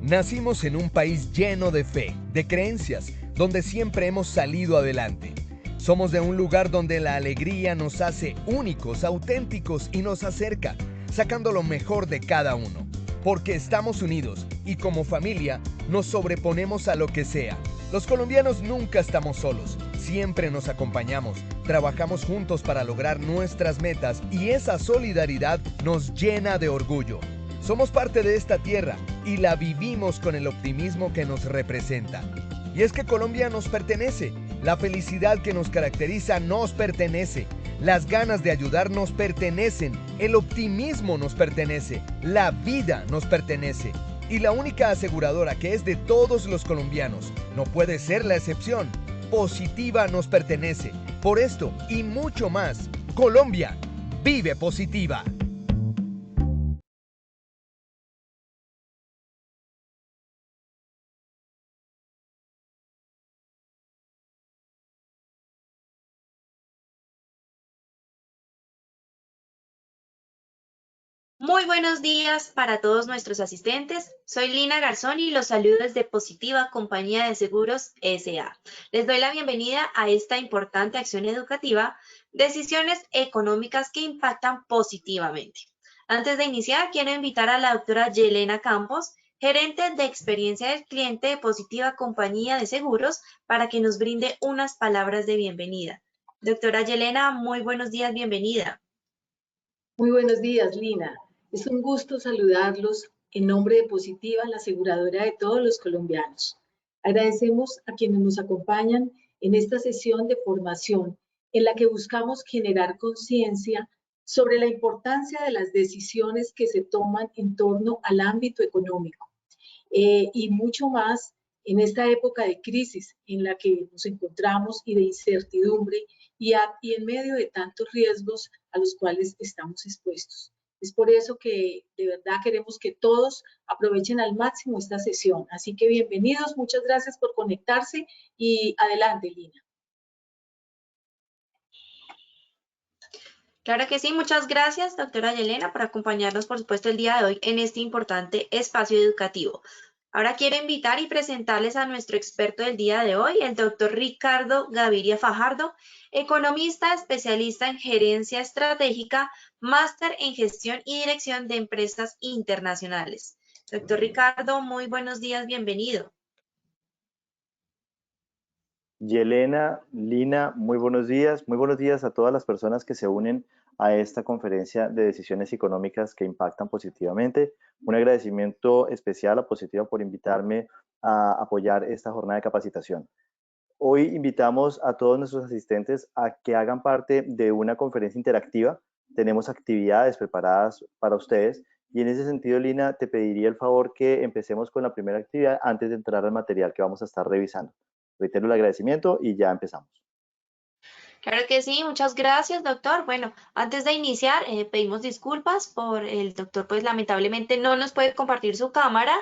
Nacimos en un país lleno de fe, de creencias, donde siempre hemos salido adelante. Somos de un lugar donde la alegría nos hace únicos, auténticos y nos acerca, sacando lo mejor de cada uno. Porque estamos unidos y como familia nos sobreponemos a lo que sea. Los colombianos nunca estamos solos, siempre nos acompañamos, trabajamos juntos para lograr nuestras metas y esa solidaridad nos llena de orgullo. Somos parte de esta tierra y la vivimos con el optimismo que nos representa. Y es que Colombia nos pertenece, la felicidad que nos caracteriza nos pertenece, las ganas de ayudar nos pertenecen, el optimismo nos pertenece, la vida nos pertenece. Y la única aseguradora que es de todos los colombianos, no puede ser la excepción, Positiva nos pertenece. Por esto y mucho más, Colombia vive Positiva. Muy buenos días para todos nuestros asistentes. Soy Lina Garzón y los saludo desde Positiva Compañía de Seguros S.A. Les doy la bienvenida a esta importante acción educativa, Decisiones Económicas que Impactan Positivamente. Antes de iniciar, quiero invitar a la doctora Yelena Campos, gerente de experiencia del cliente de Positiva Compañía de Seguros, para que nos brinde unas palabras de bienvenida. Doctora Yelena, muy buenos días, bienvenida. Muy buenos días, Lina. Es un gusto saludarlos en nombre de Positiva, la aseguradora de todos los colombianos. Agradecemos a quienes nos acompañan en esta sesión de formación en la que buscamos generar conciencia sobre la importancia de las decisiones que se toman en torno al ámbito económico y mucho más en esta época de crisis en la que nos encontramos y de incertidumbre y en medio de tantos riesgos a los cuales estamos expuestos. Es por eso que de verdad queremos que todos aprovechen al máximo esta sesión. Así que bienvenidos, muchas gracias por conectarse y adelante, Lina. Claro que sí, muchas gracias, doctora Yelena, por acompañarnos, por supuesto, el día de hoy en este importante espacio educativo. Ahora quiero invitar y presentarles a nuestro experto del día de hoy, el doctor Ricardo Gaviria Fajardo, economista especialista en gerencia estratégica, máster en gestión y dirección de empresas internacionales. Doctor Ricardo, muy buenos días, bienvenido. Yelena, Lina, muy buenos días. Muy buenos días a todas las personas que se unen a esta conferencia de decisiones económicas que impactan positivamente. Un agradecimiento especial a Positiva por invitarme a apoyar esta jornada de capacitación. Hoy invitamos a todos nuestros asistentes a que hagan parte de una conferencia interactiva. Tenemos actividades preparadas para ustedes y en ese sentido, Lina, te pediría el favor que empecemos con la primera actividad antes de entrar al material que vamos a estar revisando. Reitero el agradecimiento y ya empezamos. Claro que sí, muchas gracias, doctor. Bueno, antes de iniciar, pedimos disculpas por el doctor, pues lamentablemente no nos puede compartir su cámara.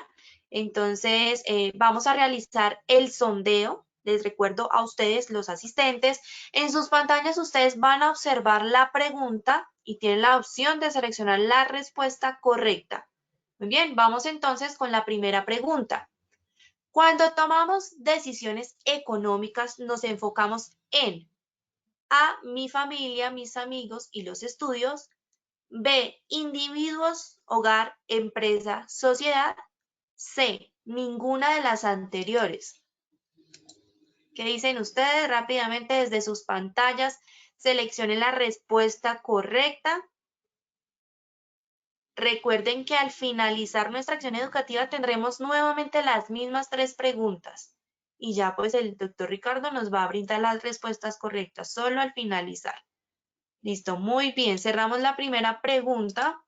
Entonces, vamos a realizar el sondeo. Les recuerdo a ustedes, los asistentes, en sus pantallas ustedes van a observar la pregunta y tienen la opción de seleccionar la respuesta correcta. Muy bien, vamos entonces con la primera pregunta. Cuando tomamos decisiones económicas, nos enfocamos en A, mi familia, mis amigos y los estudios. B, individuos, hogar, empresa, sociedad. C, ninguna de las anteriores. ¿Qué dicen ustedes? Rápidamente desde sus pantallas, seleccionen la respuesta correcta. Recuerden que al finalizar nuestra acción educativa tendremos nuevamente las mismas 3 preguntas. Y ya pues el doctor Ricardo nos va a brindar las respuestas correctas solo al finalizar. Listo, muy bien. Cerramos la primera pregunta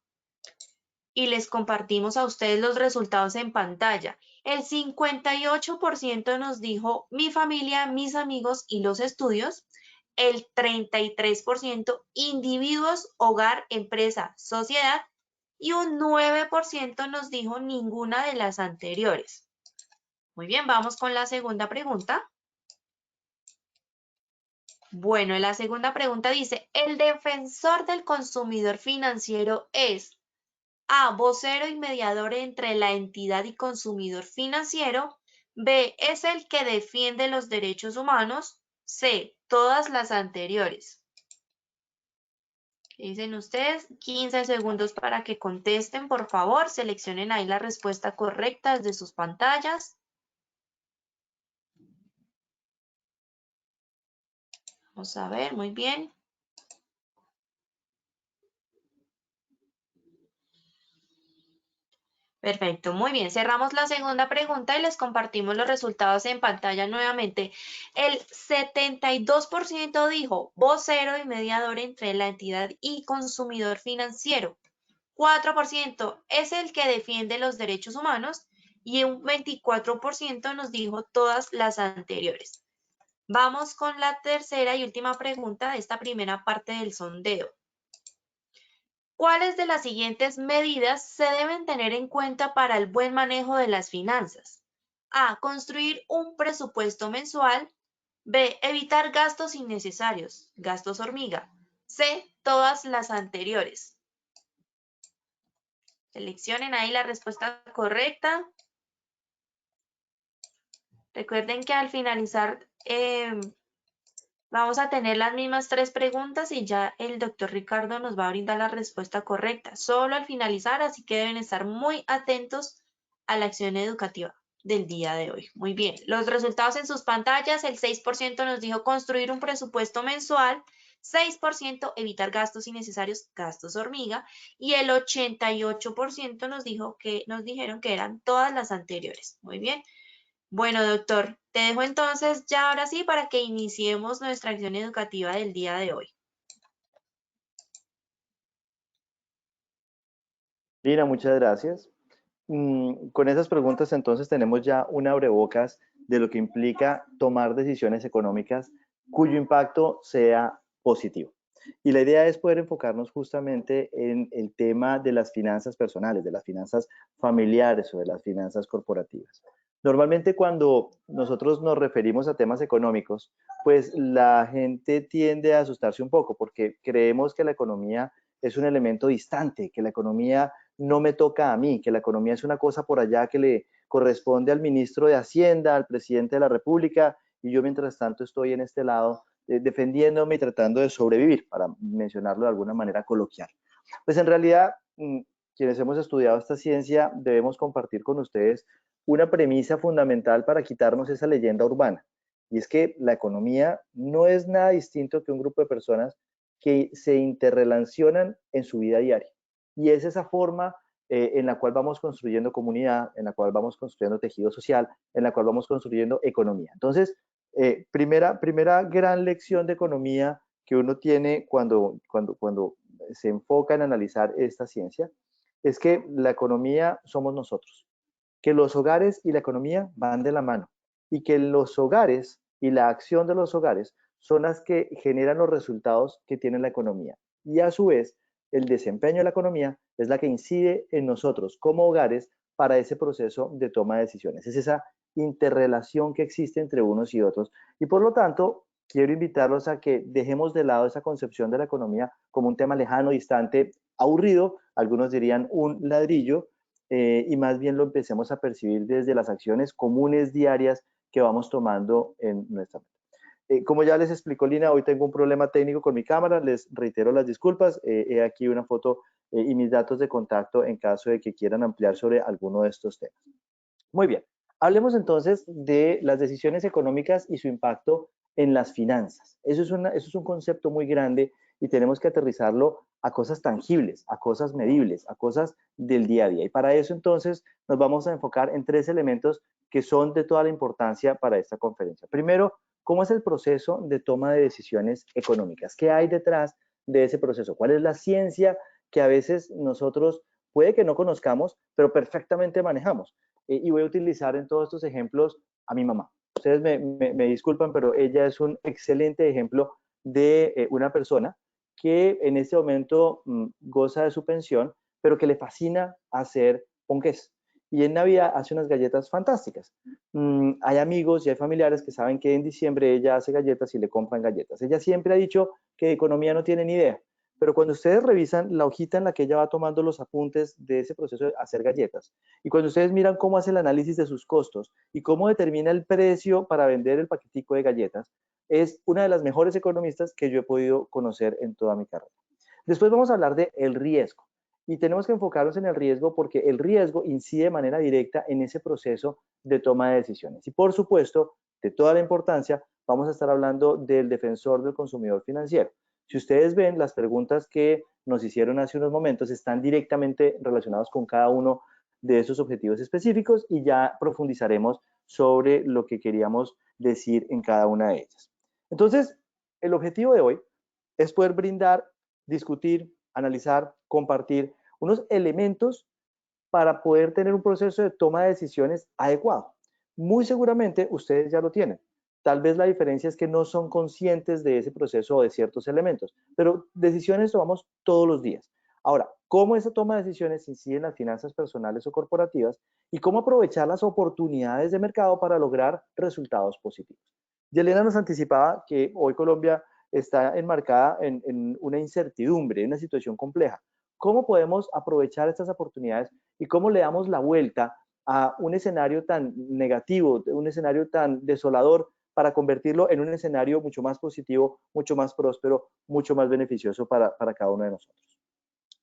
y les compartimos a ustedes los resultados en pantalla. El 58% nos dijo mi familia, mis amigos y los estudios. El 33% individuos, hogar, empresa, sociedad. Y un 9% nos dijo ninguna de las anteriores. Muy bien, vamos con la segunda pregunta. Bueno, la segunda pregunta dice, ¿el defensor del consumidor financiero es A, vocero y mediador entre la entidad y consumidor financiero. B, es el que defiende los derechos humanos. C, todas las anteriores. ¿Qué dicen ustedes? 15 segundos para que contesten, por favor. Seleccionen ahí la respuesta correcta desde sus pantallas. Vamos a ver, muy bien. Perfecto, muy bien. Cerramos la segunda pregunta y les compartimos los resultados en pantalla nuevamente. El 72% dijo vocero y mediador entre la entidad y consumidor financiero. 4% es el que defiende los derechos humanos y un 24% nos dijo todas las anteriores. Vamos con la tercera y última pregunta de esta primera parte del sondeo. ¿Cuáles de las siguientes medidas se deben tener en cuenta para el buen manejo de las finanzas? A, construir un presupuesto mensual. B, evitar gastos innecesarios, gastos hormiga. C, todas las anteriores. Seleccionen ahí la respuesta correcta. Recuerden que al finalizar vamos a tener las mismas 3 preguntas y ya el doctor Ricardo nos va a brindar la respuesta correcta, solo al finalizar, así que deben estar muy atentos a la acción educativa del día de hoy. Muy bien, los resultados en sus pantallas, el 6% nos dijo construir un presupuesto mensual, 6% evitar gastos innecesarios, gastos hormiga, y el 88% nos dijeron que eran todas las anteriores. Muy bien. Bueno, doctor, te dejo entonces ya ahora sí para que iniciemos nuestra acción educativa del día de hoy. Lina, muchas gracias. Con esas preguntas entonces tenemos ya un abrebocas de lo que implica tomar decisiones económicas cuyo impacto sea positivo. Y la idea es poder enfocarnos justamente en el tema de las finanzas personales, de las finanzas familiares o de las finanzas corporativas. Normalmente cuando nosotros nos referimos a temas económicos, pues la gente tiende a asustarse un poco porque creemos que la economía es un elemento distante, que la economía no me toca a mí, que la economía es una cosa por allá que le corresponde al ministro de Hacienda, al presidente de la República, y yo mientras tanto estoy en este lado defendiéndome y tratando de sobrevivir, para mencionarlo de alguna manera coloquial. Pues en realidad, quienes hemos estudiado esta ciencia debemos compartir con ustedes una premisa fundamental para quitarnos esa leyenda urbana, y es que la economía no es nada distinto que un grupo de personas que se interrelacionan en su vida diaria. Y es esa forma en la cual vamos construyendo comunidad, en la cual vamos construyendo tejido social, en la cual vamos construyendo economía. Entonces, primera gran lección de economía que uno tiene cuando se enfoca en analizar esta ciencia es que la economía somos nosotros, que los hogares y la economía van de la mano y que los hogares y la acción de los hogares son las que generan los resultados que tiene la economía. Y a su vez, el desempeño de la economía es la que incide en nosotros como hogares para ese proceso de toma de decisiones. Es esa interrelación que existe entre unos y otros. Y por lo tanto, quiero invitarlos a que dejemos de lado esa concepción de la economía como un tema lejano, distante, aburrido, algunos dirían un ladrillo, y más bien lo empecemos a percibir desde las acciones comunes diarias que vamos tomando en nuestra vida. Como ya les explicó Lina, hoy tengo un problema técnico con mi cámara, les reitero las disculpas, he aquí una foto y mis datos de contacto en caso de que quieran ampliar sobre alguno de estos temas. Muy bien, hablemos entonces de las decisiones económicas y su impacto en las finanzas. Eso es un concepto muy grande y tenemos que aterrizarlo a cosas tangibles, a cosas medibles, a cosas del día a día. Y para eso entonces nos vamos a enfocar en 3 elementos que son de toda la importancia para esta conferencia. Primero, ¿cómo es el proceso de toma de decisiones económicas? ¿Qué hay detrás de ese proceso? ¿Cuál es la ciencia que a veces nosotros puede que no conozcamos, pero perfectamente manejamos? Y voy a utilizar en todos estos ejemplos a mi mamá. Ustedes me disculpan, pero ella es un excelente ejemplo de una persona que en este momento goza de su pensión, pero que le fascina hacer ponqués. Y en Navidad hace unas galletas fantásticas. Hay amigos y hay familiares que saben que en diciembre ella hace galletas y le compran galletas. Ella siempre ha dicho que de economía no tiene ni idea, pero cuando ustedes revisan la hojita en la que ella va tomando los apuntes de ese proceso de hacer galletas, y cuando ustedes miran cómo hace el análisis de sus costos y cómo determina el precio para vender el paquetico de galletas, es una de las mejores economistas que yo he podido conocer en toda mi carrera. Después vamos a hablar del riesgo. Y tenemos que enfocarnos en el riesgo porque el riesgo incide de manera directa en ese proceso de toma de decisiones. Y por supuesto, de toda la importancia, vamos a estar hablando del defensor del consumidor financiero. Si ustedes ven, las preguntas que nos hicieron hace unos momentos están directamente relacionadas con cada uno de esos objetivos específicos y ya profundizaremos sobre lo que queríamos decir en cada una de ellas. Entonces, el objetivo de hoy es poder brindar, discutir, analizar, compartir unos elementos para poder tener un proceso de toma de decisiones adecuado. Muy seguramente ustedes ya lo tienen. Tal vez la diferencia es que no son conscientes de ese proceso o de ciertos elementos, pero decisiones tomamos todos los días. Ahora, ¿cómo esa toma de decisiones incide en las finanzas personales o corporativas y cómo aprovechar las oportunidades de mercado para lograr resultados positivos? Yelena nos anticipaba que hoy Colombia está enmarcada en una incertidumbre, en una situación compleja. ¿Cómo podemos aprovechar estas oportunidades y cómo le damos la vuelta a un escenario tan negativo, un escenario tan desolador, para convertirlo en un escenario mucho más positivo, mucho más próspero, mucho más beneficioso para cada uno de nosotros?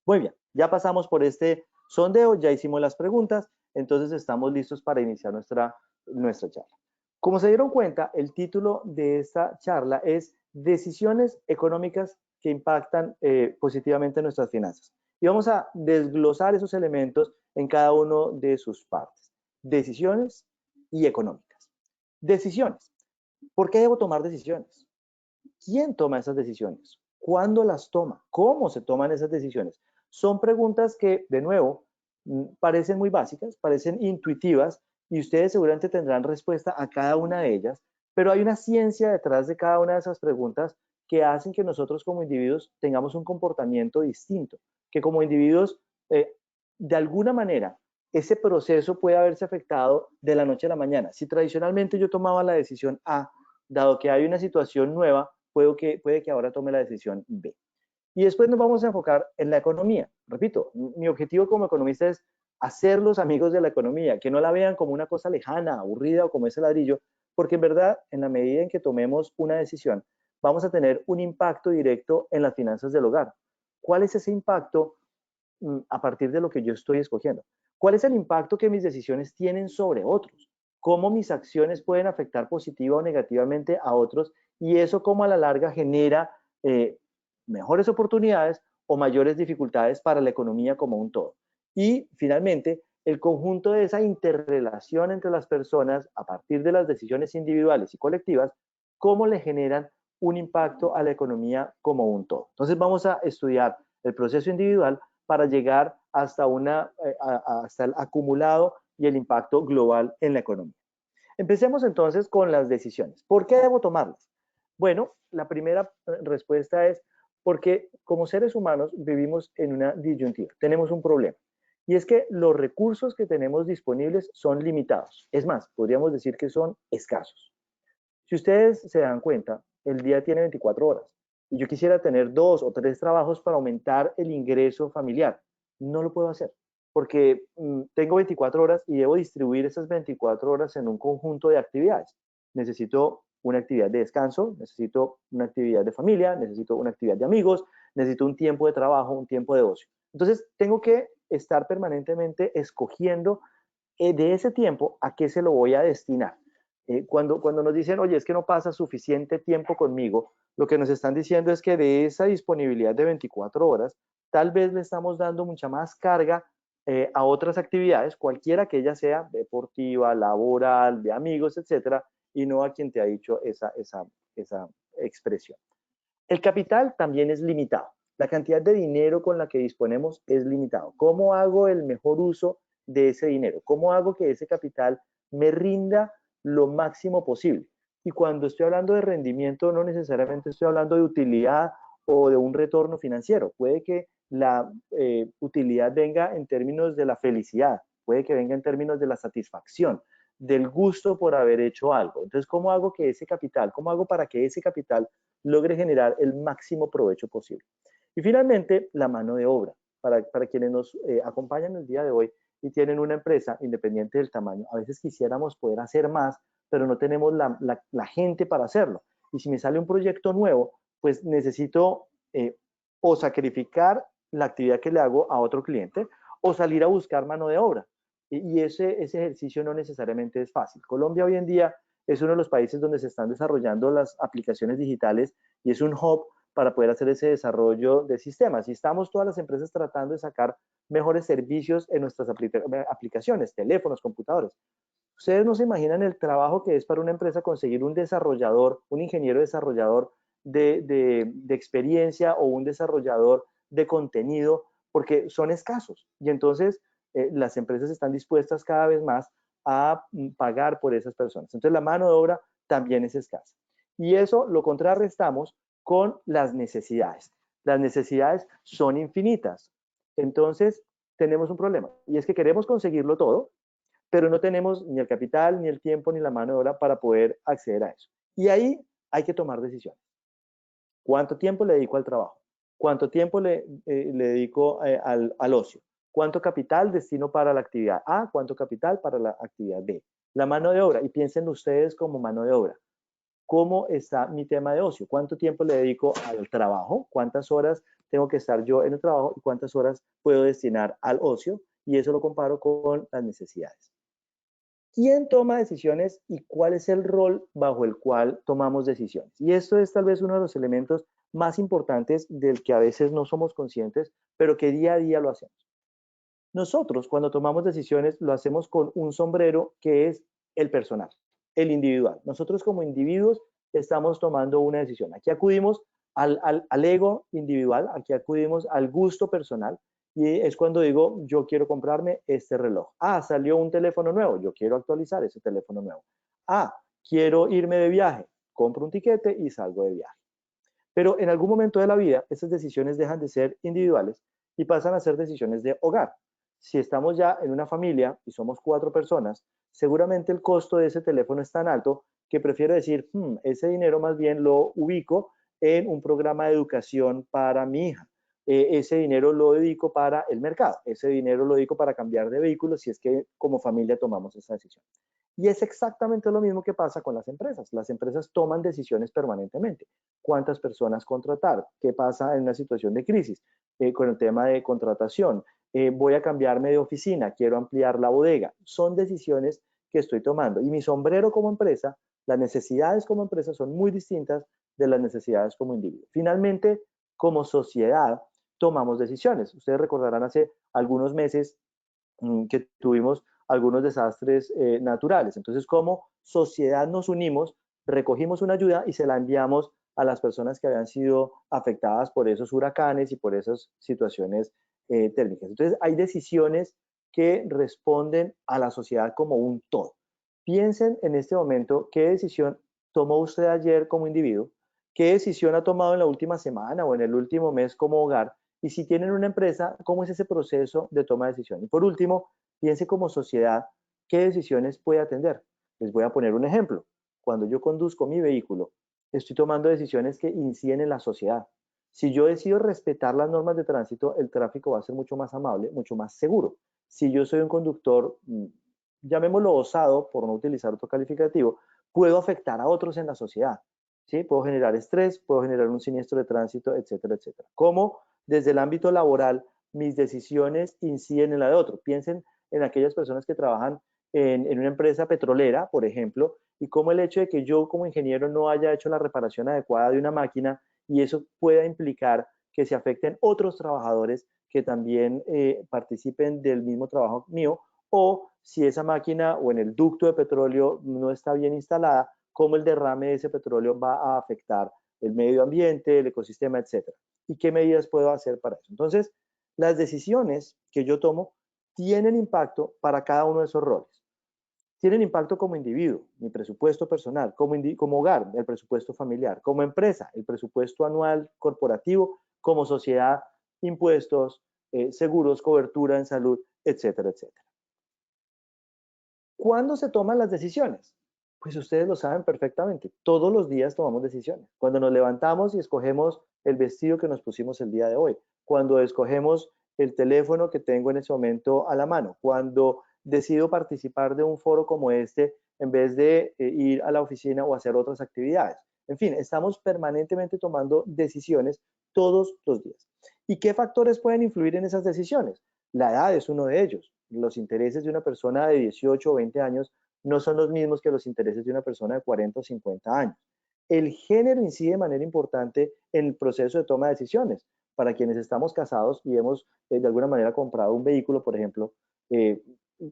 Muy bien, ya pasamos por este sondeo, ya hicimos las preguntas, entonces estamos listos para iniciar nuestra charla. Como se dieron cuenta, el título de esta charla es Decisiones económicas que impactan positivamente nuestras finanzas. Y vamos a desglosar esos elementos en cada uno de sus partes. Decisiones y económicas. Decisiones. ¿Por qué debo tomar decisiones? ¿Quién toma esas decisiones? ¿Cuándo las toma? ¿Cómo se toman esas decisiones? Son preguntas que, de nuevo, parecen muy básicas, parecen intuitivas, y ustedes seguramente tendrán respuesta a cada una de ellas, pero hay una ciencia detrás de cada una de esas preguntas que hacen que nosotros como individuos tengamos un comportamiento distinto, que como individuos, de alguna manera, ese proceso puede haberse afectado de la noche a la mañana. Si tradicionalmente yo tomaba la decisión A, dado que hay una situación nueva, puede que ahora tome la decisión B. Y después nos vamos a enfocar en la economía. Repito, mi objetivo como economista es hacerlos amigos de la economía, que no la vean como una cosa lejana, aburrida o como ese ladrillo, porque en verdad, en la medida en que tomemos una decisión, vamos a tener un impacto directo en las finanzas del hogar. ¿Cuál es ese impacto a partir de lo que yo estoy escogiendo? ¿Cuál es el impacto que mis decisiones tienen sobre otros? ¿Cómo mis acciones pueden afectar positiva o negativamente a otros? Y eso cómo a la larga genera mejores oportunidades o mayores dificultades para la economía como un todo. Y finalmente, el conjunto de esa interrelación entre las personas a partir de las decisiones individuales y colectivas, cómo le generan un impacto a la economía como un todo. Entonces vamos a estudiar el proceso individual para llegar hasta el acumulado y el impacto global en la economía. Empecemos entonces con las decisiones. ¿Por qué debo tomarlas? Bueno, la primera respuesta es porque como seres humanos vivimos en una disyuntiva, tenemos un problema, y es que los recursos que tenemos disponibles son limitados. Es más, podríamos decir que son escasos. Si ustedes se dan cuenta, el día tiene 24 horas y yo quisiera tener 2 o 3 trabajos para aumentar el ingreso familiar. No lo puedo hacer porque tengo 24 horas y debo distribuir esas 24 horas en un conjunto de actividades. Necesito una actividad de descanso, necesito una actividad de familia, necesito una actividad de amigos, necesito un tiempo de trabajo, un tiempo de ocio. Entonces, tengo que estar permanentemente escogiendo de ese tiempo a qué se lo voy a destinar. Cuando nos dicen, oye, es que no pasa suficiente tiempo conmigo, lo que nos están diciendo es que de esa disponibilidad de 24 horas, tal vez le estamos dando mucha más carga a otras actividades, cualquiera que ella sea, deportiva, laboral, de amigos, etcétera, y no a quien te ha dicho esa expresión. El capital también es limitado. La cantidad de dinero con la que disponemos es limitado. ¿Cómo hago el mejor uso de ese dinero? ¿Cómo hago que ese capital me rinda lo máximo posible? Y cuando estoy hablando de rendimiento, no necesariamente estoy hablando de utilidad o de un retorno financiero. Puede que la utilidad venga en términos de la felicidad, puede que venga en términos de la satisfacción, del gusto por haber hecho algo. Entonces, ¿cómo hago que ese capital, cómo hago para que ese capital logre generar el máximo provecho posible? Y finalmente, la mano de obra. Para quienes nos acompañan el día de hoy y tienen una empresa, independiente del tamaño, a veces quisiéramos poder hacer más, pero no tenemos la gente para hacerlo. Y si me sale un proyecto nuevo, pues necesito o sacrificar la actividad que le hago a otro cliente o salir a buscar mano de obra. Y ese ejercicio no necesariamente es fácil. Colombia hoy en día es uno de los países donde se están desarrollando las aplicaciones digitales y es un hub para poder hacer ese desarrollo de sistemas. Y estamos todas las empresas tratando de sacar mejores servicios en nuestras aplicaciones, teléfonos, computadores. Ustedes no se imaginan el trabajo que es para una empresa conseguir un desarrollador, un ingeniero desarrollador de experiencia o un desarrollador de contenido, porque son escasos. Y entonces las empresas están dispuestas cada vez más a pagar por esas personas. Entonces la mano de obra también es escasa. Y eso lo contrarrestamos con las necesidades. Las necesidades son infinitas. Entonces tenemos un problema y es que queremos conseguirlo todo, pero no tenemos ni el capital, ni el tiempo, ni la mano de obra para poder acceder a eso. Y ahí hay que tomar decisiones. ¿Cuánto tiempo le dedico al trabajo? ¿Cuánto tiempo le dedico al ocio? ¿Cuánto capital destino para la actividad A? ¿Cuánto capital para la actividad B? La mano de obra, y piensen ustedes como mano de obra. ¿Cómo está mi tema de ocio? ¿Cuánto tiempo le dedico al trabajo? ¿Cuántas horas tengo que estar yo en el trabajo? ¿Y cuántas horas puedo destinar al ocio? Y eso lo comparo con las necesidades. ¿Quién toma decisiones y cuál es el rol bajo el cual tomamos decisiones? Y esto es tal vez uno de los elementos más importantes del que a veces no somos conscientes, pero que día a día lo hacemos. Nosotros, cuando tomamos decisiones, lo hacemos con un sombrero que es el personal, el individual. Nosotros como individuos estamos tomando una decisión. Aquí acudimos al ego individual, aquí acudimos al gusto personal, y es cuando digo, yo quiero comprarme este reloj. Ah, salió un teléfono nuevo, yo quiero actualizar ese teléfono nuevo. Ah, quiero irme de viaje, compro un tiquete y salgo de viaje. Pero en algún momento de la vida, esas decisiones dejan de ser individuales y pasan a ser decisiones de hogar. Si estamos ya en una familia y somos 4 personas, seguramente el costo de ese teléfono es tan alto que prefiero decir, ese dinero más bien lo ubico en un programa de educación para mi hija. Ese dinero lo dedico para el mercado, ese dinero lo dedico para cambiar de vehículo si es que como familia tomamos esa decisión. Y es exactamente lo mismo que pasa con las empresas. Las empresas toman decisiones permanentemente. ¿Cuántas personas contratar? ¿Qué pasa en una situación de crisis? Con el tema de contratación. Voy a cambiarme de oficina, quiero ampliar la bodega. Son decisiones que estoy tomando. Y mi sombrero como empresa, las necesidades como empresa son muy distintas de las necesidades como individuo. Finalmente, como sociedad, tomamos decisiones. Ustedes recordarán hace algunos meses que tuvimos algunos desastres naturales. Entonces, como sociedad nos unimos, recogimos una ayuda y se la enviamos a las personas que habían sido afectadas por esos huracanes y por esas situaciones térmicas. Entonces, hay decisiones que responden a la sociedad como un todo. Piensen en este momento qué decisión tomó usted ayer como individuo, qué decisión ha tomado en la última semana o en el último mes como hogar, y si tienen una empresa, cómo es ese proceso de toma de decisión. Y por último, piense como sociedad qué decisiones puede atender. Les voy a poner un ejemplo. Cuando yo conduzco mi vehículo, estoy tomando decisiones que inciden en la sociedad. Si yo decido respetar las normas de tránsito, el tráfico va a ser mucho más amable, mucho más seguro. Si yo soy un conductor, llamémoslo osado, por no utilizar otro calificativo, puedo afectar a otros en la sociedad. ¿Sí? Puedo generar estrés, puedo generar un siniestro de tránsito, etcétera, etcétera. ¿Cómo desde el ámbito laboral mis decisiones inciden en la de otro? Piensen en aquellas personas que trabajan en una empresa petrolera, por ejemplo, y cómo el hecho de que yo como ingeniero no haya hecho la reparación adecuada de una máquina y eso pueda implicar que se afecten otros trabajadores que también participen del mismo trabajo mío, o si esa máquina o en el ducto de petróleo no está bien instalada, cómo el derrame de ese petróleo va a afectar el medio ambiente, el ecosistema, etcétera. ¿Y qué medidas puedo hacer para eso? Entonces, las decisiones que yo tomo tienen impacto para cada uno de esos roles. Tienen impacto como individuo, mi presupuesto personal, como hogar, el presupuesto familiar, como empresa, el presupuesto anual corporativo, como sociedad, impuestos, seguros, cobertura en salud, etcétera, etcétera. ¿Cuándo se toman las decisiones? Pues ustedes lo saben perfectamente. Todos los días tomamos decisiones. Cuando nos levantamos y escogemos el vestido que nos pusimos el día de hoy, cuando escogemos el teléfono que tengo en ese momento a la mano, cuando decido participar de un foro como este en vez de ir a la oficina o hacer otras actividades. En fin, estamos permanentemente tomando decisiones todos los días. ¿Y qué factores pueden influir en esas decisiones? La edad es uno de ellos. Los intereses de una persona de 18 o 20 años no son los mismos que los intereses de una persona de 40 o 50 años. El género incide de manera importante en el proceso de toma de decisiones. Para quienes estamos casados y hemos de alguna manera comprado un vehículo, por ejemplo,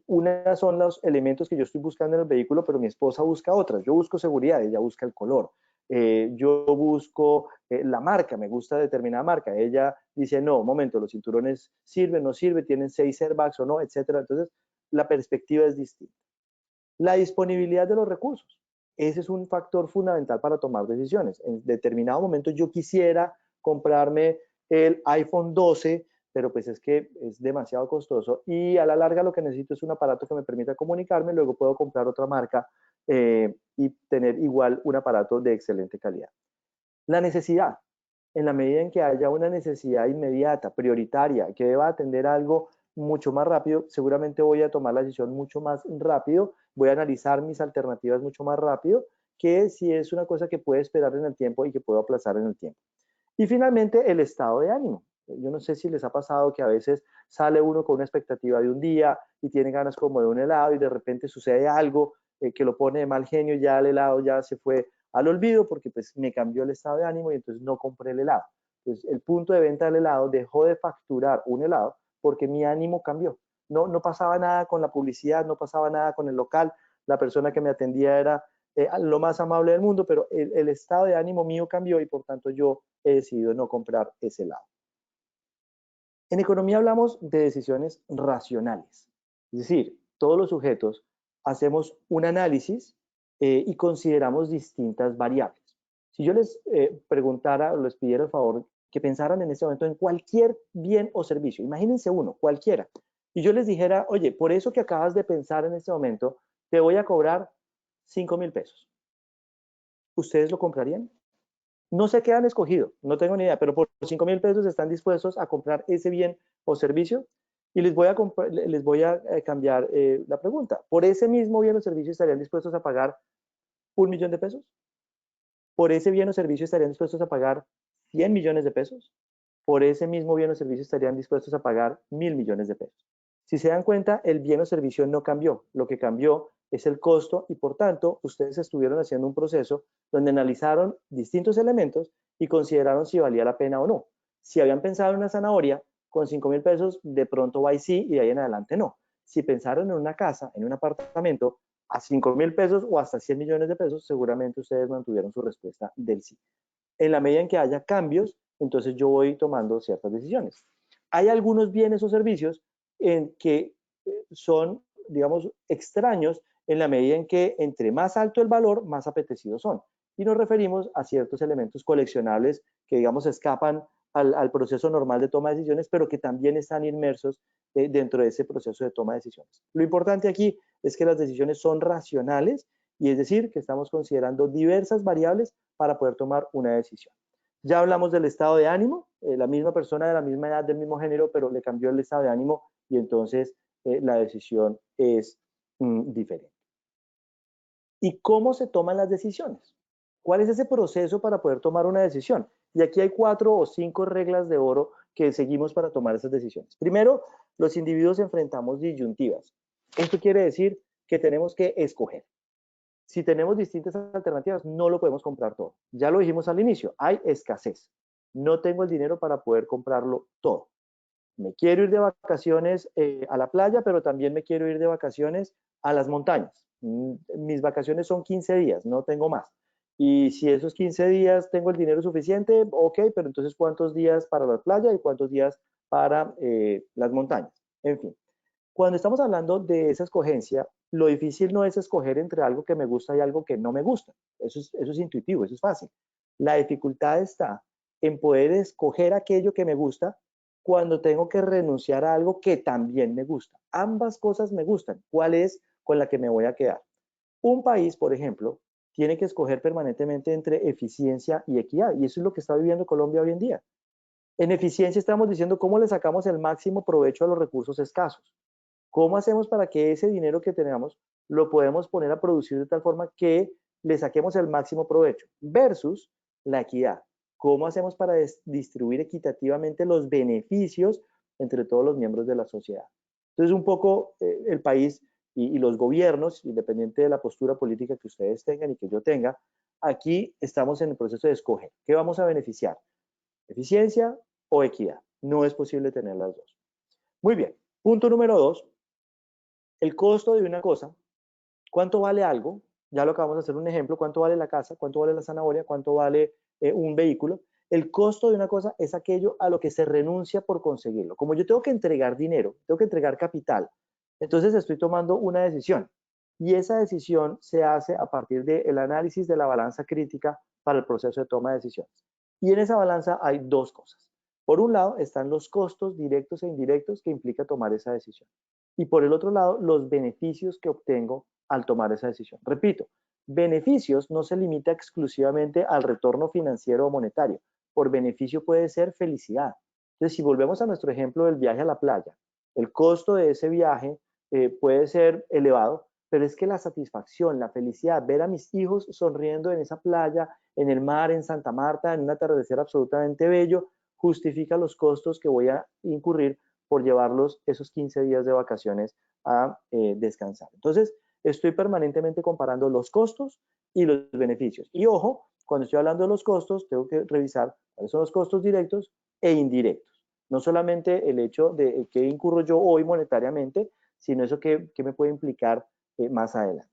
una son los elementos que yo estoy buscando en el vehículo, pero mi esposa busca otras. Yo busco seguridad, ella busca el color. Yo busco la marca, me gusta determinada marca. Ella dice, no, un momento, los cinturones sirven, no sirven, tienen 6 airbags o no, etcétera. Entonces, la perspectiva es distinta. La disponibilidad de los recursos. Ese es un factor fundamental para tomar decisiones. En determinado momento yo quisiera comprarme el iPhone 12, pero pues es que es demasiado costoso y a la larga lo que necesito es un aparato que me permita comunicarme, luego puedo comprar otra marca y tener igual un aparato de excelente calidad. La necesidad. En la medida en que haya una necesidad inmediata, prioritaria, que deba atender algo mucho más rápido, seguramente voy a tomar la decisión mucho más rápido, voy a analizar mis alternativas mucho más rápido que si es una cosa que puede esperar en el tiempo y que puedo aplazar en el tiempo. Y finalmente, el estado de ánimo. Yo no sé si les ha pasado que a veces sale uno con una expectativa de un día y tiene ganas como de un helado y de repente sucede algo que lo pone de mal genio y ya el helado ya se fue al olvido porque pues me cambió el estado de ánimo y entonces no compré el helado. Entonces el punto de venta del helado dejó de facturar un helado porque mi ánimo cambió. No pasaba nada con la publicidad, no pasaba nada con el local, la persona que me atendía era lo más amable del mundo, pero el estado de ánimo mío cambió y por tanto yo he decidido no comprar ese helado. En economía hablamos de decisiones racionales, es decir, todos los sujetos hacemos un análisis y consideramos distintas variables. Si yo les preguntara o les pidiera el favor que pensaran en este momento en cualquier bien o servicio, imagínense uno, cualquiera, y yo les dijera, oye, por eso que acabas de pensar en este momento, te voy a cobrar 5,000 pesos. ¿Ustedes lo comprarían? No sé qué han escogido, no tengo ni idea, pero por 5,000 pesos están dispuestos a comprar ese bien o servicio. Y les voy a cambiar la pregunta. ¿Por ese mismo bien o servicio estarían dispuestos a pagar 1,000,000 de pesos? ¿Por ese bien o servicio estarían dispuestos a pagar 100 millones de pesos? Por ese mismo bien o servicio estarían dispuestos a pagar 1,000,000,000 de pesos. Si se dan cuenta, el bien o servicio no cambió. Lo que cambió es el costo y por tanto ustedes estuvieron haciendo un proceso donde analizaron distintos elementos y consideraron si valía la pena o no. Si habían pensado en una zanahoria, con 5,000 pesos de pronto va y sí y de ahí en adelante no. Si pensaron en una casa, en un apartamento, a 5,000 pesos o hasta 100 millones de pesos, seguramente ustedes mantuvieron su respuesta del sí. En la medida en que haya cambios, entonces yo voy tomando ciertas decisiones. Hay algunos bienes o servicios en que son, digamos, extraños en la medida en que entre más alto el valor, más apetecidos son. Y nos referimos a ciertos elementos coleccionables que, digamos, escapan al proceso normal de toma de decisiones, pero que también están inmersos dentro de ese proceso de toma de decisiones. Lo importante aquí es que las decisiones son racionales y es decir, que estamos considerando diversas variables para poder tomar una decisión. Ya hablamos del estado de ánimo, la misma persona de la misma edad, del mismo género, pero le cambió el estado de ánimo y entonces la decisión es diferente. ¿Y cómo se toman las decisiones? ¿Cuál es ese proceso para poder tomar una decisión? Y aquí hay 4 o 5 reglas de oro que seguimos para tomar esas decisiones. Primero, los individuos enfrentamos disyuntivas. Esto quiere decir que tenemos que escoger. Si tenemos distintas alternativas, no lo podemos comprar todo. Ya lo dijimos al inicio, hay escasez. No tengo el dinero para poder comprarlo todo. Me quiero ir de vacaciones a la playa, pero también me quiero ir de vacaciones a las montañas. Mis vacaciones son 15 días, no tengo más. Y si esos 15 días tengo el dinero suficiente, ok, pero entonces ¿cuántos días para la playa y cuántos días para las montañas? En fin, cuando estamos hablando de esa escogencia, lo difícil no es escoger entre algo que me gusta y algo que no me gusta. Eso es intuitivo, eso es fácil. La dificultad está en poder escoger aquello que me gusta cuando tengo que renunciar a algo que también me gusta. Ambas cosas me gustan. ¿Cuál es con la que me voy a quedar? Un país, por ejemplo, tiene que escoger permanentemente entre eficiencia y equidad, y eso es lo que está viviendo Colombia hoy en día. En eficiencia estamos diciendo cómo le sacamos el máximo provecho a los recursos escasos. ¿Cómo hacemos para que ese dinero que tenemos lo podemos poner a producir de tal forma que le saquemos el máximo provecho? Versus la equidad. ¿Cómo hacemos para distribuir equitativamente los beneficios entre todos los miembros de la sociedad? Entonces, un poco el país y los gobiernos, independiente de la postura política que ustedes tengan y que yo tenga, aquí estamos en el proceso de escoger. ¿Qué vamos a beneficiar? ¿Eficiencia o equidad? No es posible tener las dos. Muy bien. Punto número 2. El costo de una cosa. ¿Cuánto vale algo? Ya lo acabamos de hacer un ejemplo. ¿Cuánto vale la casa? ¿Cuánto vale la zanahoria? ¿Cuánto vale un vehículo? El costo de una cosa es aquello a lo que se renuncia por conseguirlo. Como yo tengo que entregar dinero, tengo que entregar capital, entonces estoy tomando una decisión. Y esa decisión se hace a partir del análisis de la balanza crítica para el proceso de toma de decisiones. Y en esa balanza hay dos cosas. Por un lado están los costos directos e indirectos que implica tomar esa decisión. Y por el otro lado, los beneficios que obtengo al tomar esa decisión. Repito, beneficios no se limita exclusivamente al retorno financiero o monetario. Por beneficio puede ser felicidad. Entonces, si volvemos a nuestro ejemplo del viaje a la playa, el costo de ese viaje puede ser elevado, pero es que la satisfacción, la felicidad, ver a mis hijos sonriendo en esa playa, en el mar, en Santa Marta, en un atardecer absolutamente bello, justifica los costos que voy a incurrir por llevarlos esos 15 días de vacaciones a descansar. Entonces, estoy permanentemente comparando los costos y los beneficios. Y ojo, cuando estoy hablando de los costos, tengo que revisar cuáles son los costos directos e indirectos. No solamente el hecho de qué incurro yo hoy monetariamente, sino eso que me puede implicar más adelante.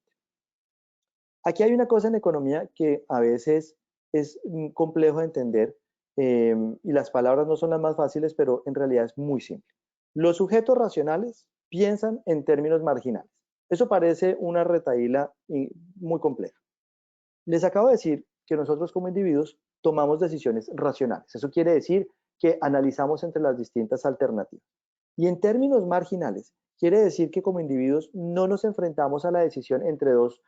Aquí hay una cosa en economía que a veces es complejo de entender y las palabras no son las más fáciles, pero en realidad es muy simple. Los sujetos racionales piensan en términos marginales. Eso parece una retahíla muy compleja. Les acabo de decir que nosotros como individuos tomamos decisiones racionales. Eso quiere decir que analizamos entre las distintas alternativas. Y en términos marginales, quiere decir que como individuos no nos enfrentamos a la decisión entre dos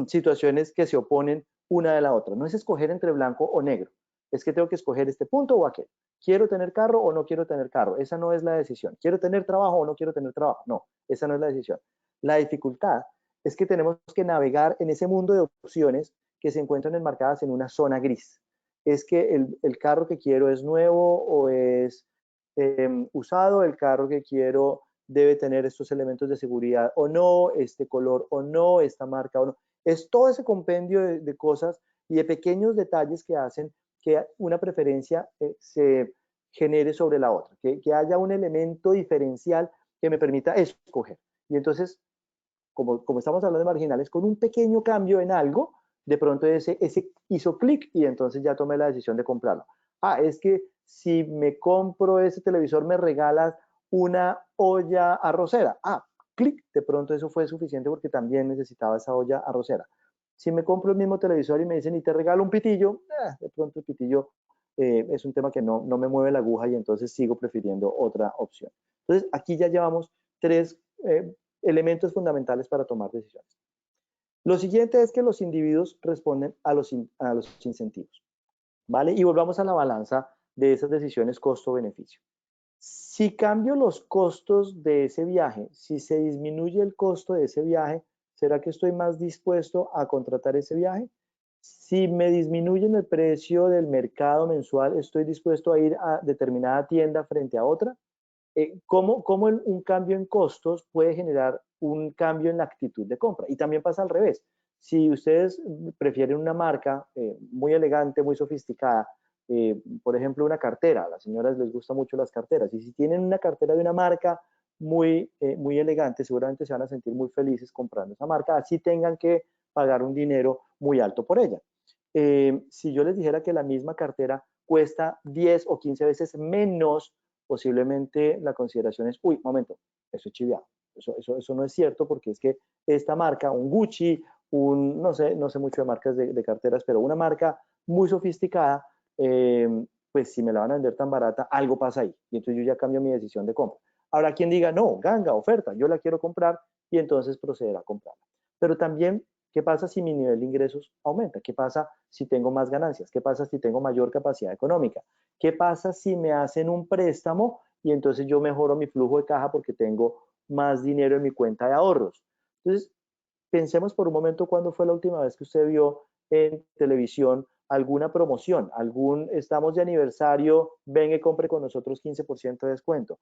situaciones que se oponen una de la otra. No es escoger entre blanco o negro. Es que tengo que escoger este punto o aquel. ¿Quiero tener carro o no quiero tener carro? Esa no es la decisión. ¿Quiero tener trabajo o no quiero tener trabajo? No, esa no es la decisión. La dificultad es que tenemos que navegar en ese mundo de opciones que se encuentran enmarcadas en una zona gris. Es que el carro que quiero es nuevo o es usado, el carro que quiero debe tener estos elementos de seguridad o no, este color o no, esta marca o no. Es todo ese compendio de cosas y de pequeños detalles que hacen que una preferencia se genere sobre la otra, que haya un elemento diferencial que me permita escoger. Y entonces, como estamos hablando de marginales, con un pequeño cambio en algo, de pronto ese hizo clic y entonces ya tomé la decisión de comprarlo. Ah, es que si me compro ese televisor me regalas una olla arrocera. Ah, clic, de pronto eso fue suficiente porque también necesitaba esa olla arrocera. Si me compro el mismo televisor y me dicen y te regalo un pitillo, de pronto el pitillo es un tema que no me mueve la aguja y entonces sigo prefiriendo otra opción. Entonces aquí ya llevamos tres elementos fundamentales para tomar decisiones. Lo siguiente es que los individuos responden a los incentivos, ¿vale? Y volvamos a la balanza de esas decisiones costo-beneficio. Si cambio los costos de ese viaje, si se disminuye el costo de ese viaje, ¿será que estoy más dispuesto a contratar ese viaje? Si me disminuyen el precio del mercado mensual, ¿estoy dispuesto a ir a determinada tienda frente a otra? ¿Cómo un cambio en costos puede generar un cambio en la actitud de compra? Y también pasa al revés. Si ustedes prefieren una marca muy elegante, muy sofisticada, por ejemplo, una cartera, a las señoras les gustan mucho las carteras, y si tienen una cartera de una marca muy elegante, seguramente se van a sentir muy felices comprando esa marca, así tengan que pagar un dinero muy alto por ella. Si yo les dijera que la misma cartera cuesta 10 o 15 veces menos, posiblemente la consideración es, uy, momento, eso es chiviado, eso no es cierto porque es que esta marca, un Gucci, no sé mucho de marcas de carteras, pero una marca muy sofisticada, pues si me la van a vender tan barata, algo pasa ahí y entonces yo ya cambio mi decisión de compra. Ahora, quien diga, no, ganga, oferta, yo la quiero comprar, y entonces proceder a comprarla. Pero también, ¿qué pasa si mi nivel de ingresos aumenta? ¿Qué pasa si tengo más ganancias? ¿Qué pasa si tengo mayor capacidad económica? ¿Qué pasa si me hacen un préstamo y entonces yo mejoro mi flujo de caja porque tengo más dinero en mi cuenta de ahorros? Entonces, pensemos por un momento cuándo fue la última vez que usted vio en televisión alguna promoción, estamos de aniversario, venga y compre con nosotros 15% de descuento.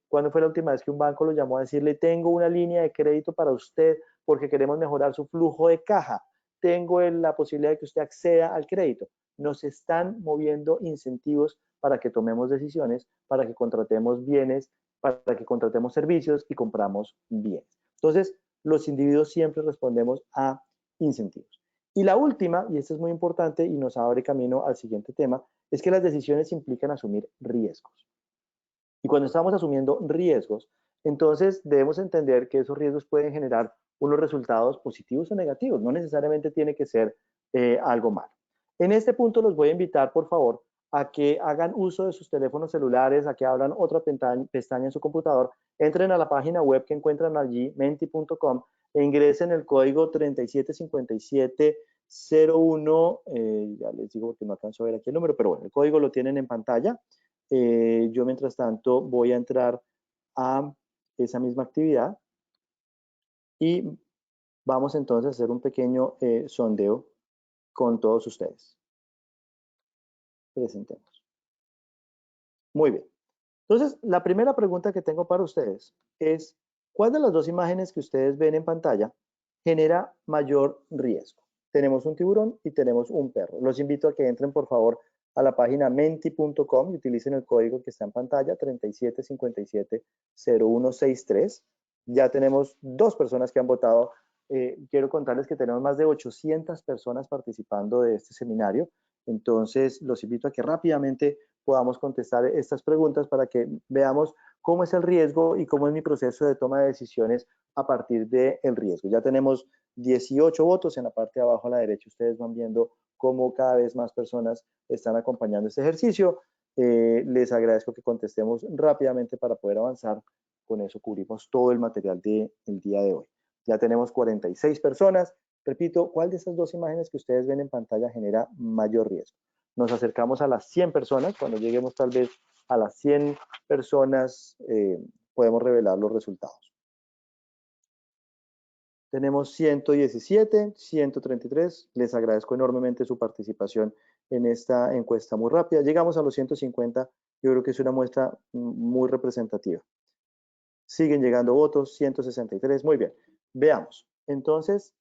¿Cuándo fue la última vez que un banco lo llamó a decirle, tengo una línea de crédito para usted porque queremos mejorar su flujo de caja? Tengo la posibilidad de que usted acceda al crédito. Nos están moviendo incentivos para que tomemos decisiones, para que contratemos bienes, para que contratemos servicios y compramos bienes. Entonces, los individuos siempre respondemos a incentivos. Y la última, y esta es muy importante y nos abre camino al siguiente tema, es que las decisiones implican asumir riesgos. Y cuando estamos asumiendo riesgos, entonces debemos entender que esos riesgos pueden generar unos resultados positivos o negativos. No necesariamente tiene que ser algo malo. En este punto los voy a invitar, por favor, a que hagan uso de sus teléfonos celulares, a que abran otra pestaña en su computador, entren a la página web que encuentran allí, menti.com, e ingresen el código 375701, ya les digo que no alcanzo a ver aquí el número, pero bueno, el código lo tienen en pantalla. Yo mientras tanto voy a entrar a esa misma actividad y vamos entonces a hacer un pequeño sondeo con todos ustedes. Presentemos. Muy bien. Entonces, la primera pregunta que tengo para ustedes es, ¿cuál de las dos imágenes que ustedes ven en pantalla genera mayor riesgo? Tenemos un tiburón y tenemos un perro. Los invito a que entren, por favor, a la página menti.com y utilicen el código que está en pantalla, 37570163. Ya tenemos 2 personas que han votado. Quiero contarles que tenemos más de 800 personas participando de este seminario. Entonces, los invito a que rápidamente podamos contestar estas preguntas para que veamos cómo es el riesgo y cómo es mi proceso de toma de decisiones a partir del riesgo. Ya tenemos 18 votos en la parte de abajo a la derecha. Ustedes van viendo cómo cada vez más personas están acompañando este ejercicio. Les agradezco que contestemos rápidamente para poder avanzar. Con eso cubrimos todo el material del día de hoy. Ya tenemos 46 personas. Repito, ¿cuál de estas 2 imágenes que ustedes ven en pantalla genera mayor riesgo? Nos acercamos a las 100 personas. Cuando lleguemos tal vez a las 100 personas, podemos revelar los resultados. Tenemos 117, 133. Les agradezco enormemente su participación en esta encuesta muy rápida. Llegamos a los 150. Yo creo que es una muestra muy representativa. Siguen llegando votos, 163. Muy bien. Veamos. Entonces,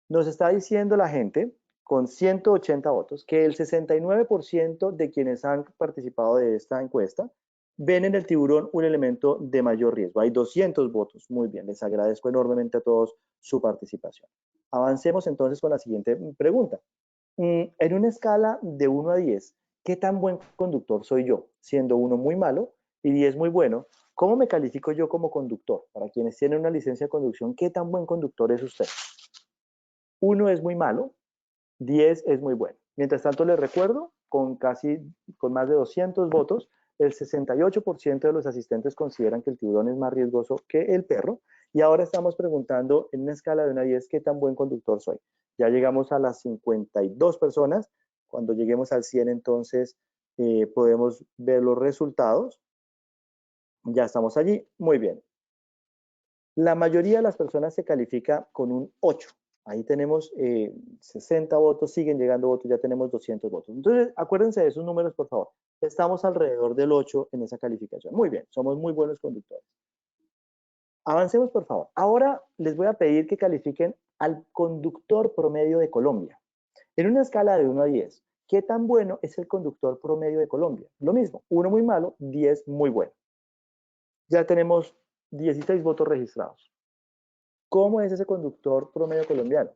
nos está diciendo la gente, con 180 votos, que el 69% de quienes han participado de esta encuesta ven en el tiburón un elemento de mayor riesgo. Hay 200 votos. Muy bien, les agradezco enormemente a todos su participación. Avancemos entonces con la siguiente pregunta. En una escala de 1 a 10, ¿qué tan buen conductor soy yo? Siendo 1 muy malo y 10 muy bueno, ¿cómo me califico yo como conductor? Para quienes tienen una licencia de conducción, ¿qué tan buen conductor es usted? 1 es muy malo, 10 es muy bueno. Mientras tanto, les recuerdo, con más de 200 votos, el 68% de los asistentes consideran que el tiburón es más riesgoso que el perro. Y ahora estamos preguntando en una escala de 1 a 10, ¿qué tan buen conductor soy? Ya llegamos a las 52 personas. Cuando lleguemos al 100, entonces, podemos ver los resultados. Ya estamos allí. Muy bien. La mayoría de las personas se califica con un 8. Ahí tenemos 60 votos, siguen llegando votos, ya tenemos 200 votos. Entonces, acuérdense de esos números, por favor. Estamos alrededor del 8 en esa calificación. Muy bien, somos muy buenos conductores. Avancemos, por favor. Ahora les voy a pedir que califiquen al conductor promedio de Colombia. En una escala de 1 a 10, ¿qué tan bueno es el conductor promedio de Colombia? Lo mismo, 1 muy malo, 10 muy bueno. Ya tenemos 16 votos registrados. ¿Cómo es ese conductor promedio colombiano?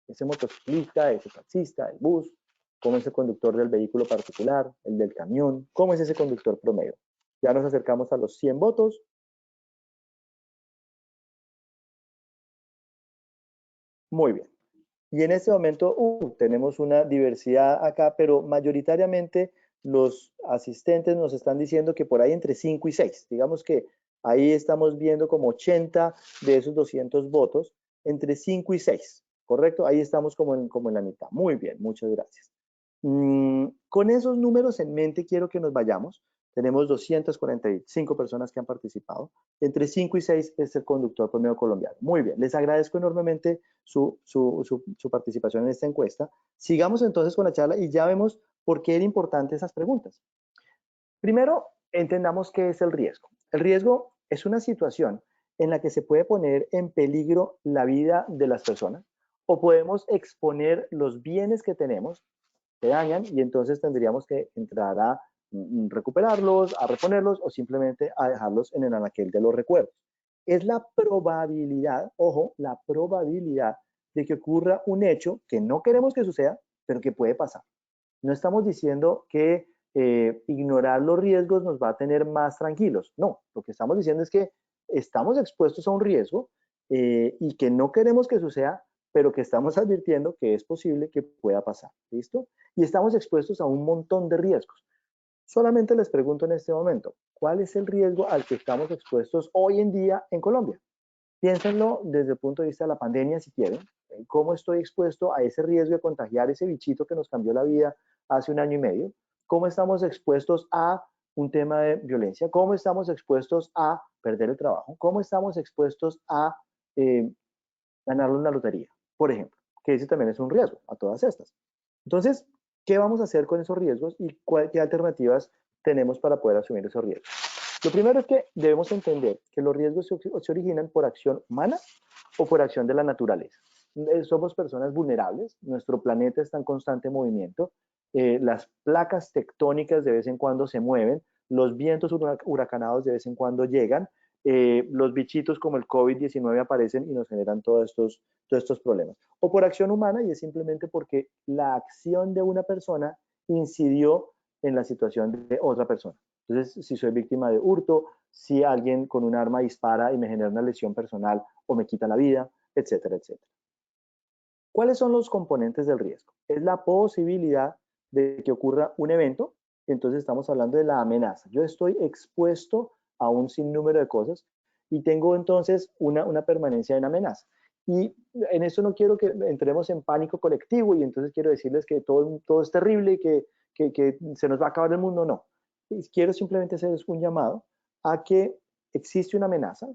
Ese motociclista, ese taxista, el bus, ¿cómo es el conductor del vehículo particular, el del camión? ¿Cómo es ese conductor promedio? Ya nos acercamos a los 100 votos. Muy bien. Y en este momento tenemos una diversidad acá, pero mayoritariamente los asistentes nos están diciendo que por ahí entre 5 y 6. Digamos que Ahí estamos viendo como 80 de esos 200 votos, entre 5 y 6, ¿correcto? Ahí estamos como en la mitad. Muy bien, muchas gracias. Con esos números en mente quiero que nos vayamos. Tenemos 245 personas que han participado. Entre 5 y 6 es el conductor promedio colombiano. Muy bien, les agradezco enormemente su participación en esta encuesta. Sigamos entonces con la charla y ya vemos por qué era importante esas preguntas. Primero, entendamos qué es el riesgo. El riesgo es una situación en la que se puede poner en peligro la vida de las personas o podemos exponer los bienes que tenemos, se dañan y entonces tendríamos que entrar a recuperarlos, a reponerlos o simplemente a dejarlos en el anaquel de los recuerdos. Es la probabilidad, ojo, la probabilidad de que ocurra un hecho que no queremos que suceda, pero que puede pasar. No estamos diciendo que ignorar los riesgos nos va a tener más tranquilos. No, lo que estamos diciendo es que estamos expuestos a un riesgo y que no queremos que suceda, pero que estamos advirtiendo que es posible que pueda pasar. ¿Listo? Y estamos expuestos a un montón de riesgos. Solamente les pregunto en este momento, ¿cuál es el riesgo al que estamos expuestos hoy en día en Colombia? Piénsenlo desde el punto de vista de la pandemia, si quieren. ¿Cómo estoy expuesto a ese riesgo de contagiar ese bichito que nos cambió la vida hace 1 año y medio? ¿Cómo estamos expuestos a un tema de violencia? ¿Cómo estamos expuestos a perder el trabajo? ¿Cómo estamos expuestos a ganar una lotería, por ejemplo? Que ese también es un riesgo a todas estas. Entonces, ¿qué vamos a hacer con esos riesgos y qué alternativas tenemos para poder asumir esos riesgos? Lo primero es que debemos entender que los riesgos se originan por acción humana o por acción de la naturaleza. Somos personas vulnerables, nuestro planeta está en constante movimiento, las placas tectónicas de vez en cuando se mueven, los vientos huracanados de vez en cuando llegan, los bichitos como el COVID-19 aparecen y nos generan todos estos problemas. O por acción humana, y es simplemente porque la acción de una persona incidió en la situación de otra persona. Entonces, si soy víctima de hurto, si alguien con un arma dispara y me genera una lesión personal o me quita la vida, etcétera, etcétera. ¿Cuáles son los componentes del riesgo? Es la posibilidad de que ocurra un evento, entonces estamos hablando de la amenaza. Yo estoy expuesto a un sinnúmero de cosas y tengo entonces una permanencia en amenaza. Y en eso no quiero que entremos en pánico colectivo y entonces quiero decirles que todo es terrible y que se nos va a acabar el mundo, no. Quiero simplemente hacerles un llamado a que existe una amenaza,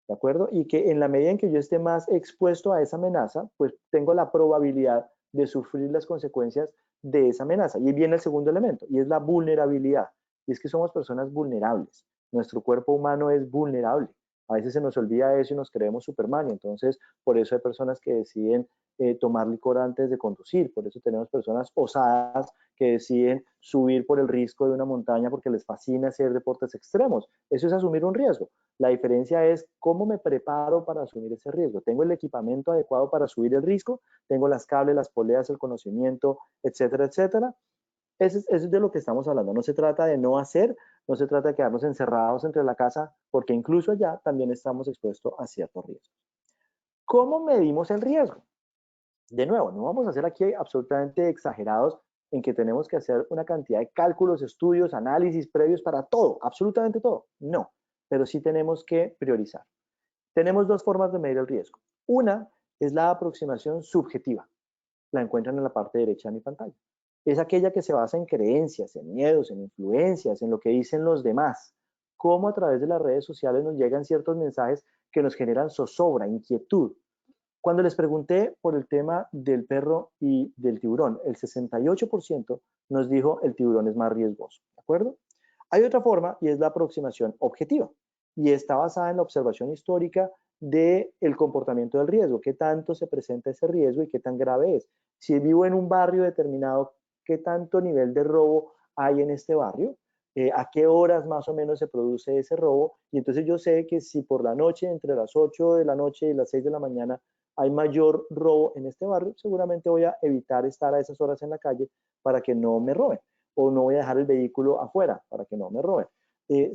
¿de acuerdo? Y que en la medida en que yo esté más expuesto a esa amenaza, pues tengo la probabilidad de sufrir las consecuencias de esa amenaza. Y viene el segundo elemento, y es la vulnerabilidad. Y es que somos personas vulnerables. Nuestro cuerpo humano es vulnerable. A veces se nos olvida eso y nos creemos Superman. Y entonces, por eso hay personas que deciden tomar licor antes de conducir. Por eso tenemos personas osadas que deciden subir por el risco de una montaña porque les fascina hacer deportes extremos. Eso es asumir un riesgo. La diferencia es cómo me preparo para asumir ese riesgo. ¿Tengo el equipamiento adecuado para subir el riesgo? ¿Tengo las cables, las poleas, el conocimiento, etcétera, etcétera? Eso es de lo que estamos hablando. No se trata de no hacer, no se trata de quedarnos encerrados entre la casa, porque incluso allá también estamos expuestos a ciertos riesgos. ¿Cómo medimos el riesgo? De nuevo, no vamos a ser aquí absolutamente exagerados en que tenemos que hacer una cantidad de cálculos, estudios, análisis previos para todo, absolutamente todo. No, pero sí tenemos que priorizar. Tenemos dos formas de medir el riesgo. Una es la aproximación subjetiva. La encuentran en la parte derecha de mi pantalla. Es aquella que se basa en creencias, en miedos, en influencias, en lo que dicen los demás. Cómo a través de las redes sociales nos llegan ciertos mensajes que nos generan zozobra, inquietud. Cuando les pregunté por el tema del perro y del tiburón, el 68% nos dijo el tiburón es más riesgoso, ¿de acuerdo? Hay otra forma y es la aproximación objetiva y está basada en la observación histórica del comportamiento del riesgo, qué tanto se presenta ese riesgo y qué tan grave es. Si vivo en un barrio determinado, qué tanto nivel de robo hay en este barrio, a qué horas más o menos se produce ese robo, y entonces yo sé que si por la noche, entre las 8 de la noche y las 6 de la mañana, hay mayor robo en este barrio, seguramente voy a evitar estar a esas horas en la calle para que no me roben, o no voy a dejar el vehículo afuera para que no me roben.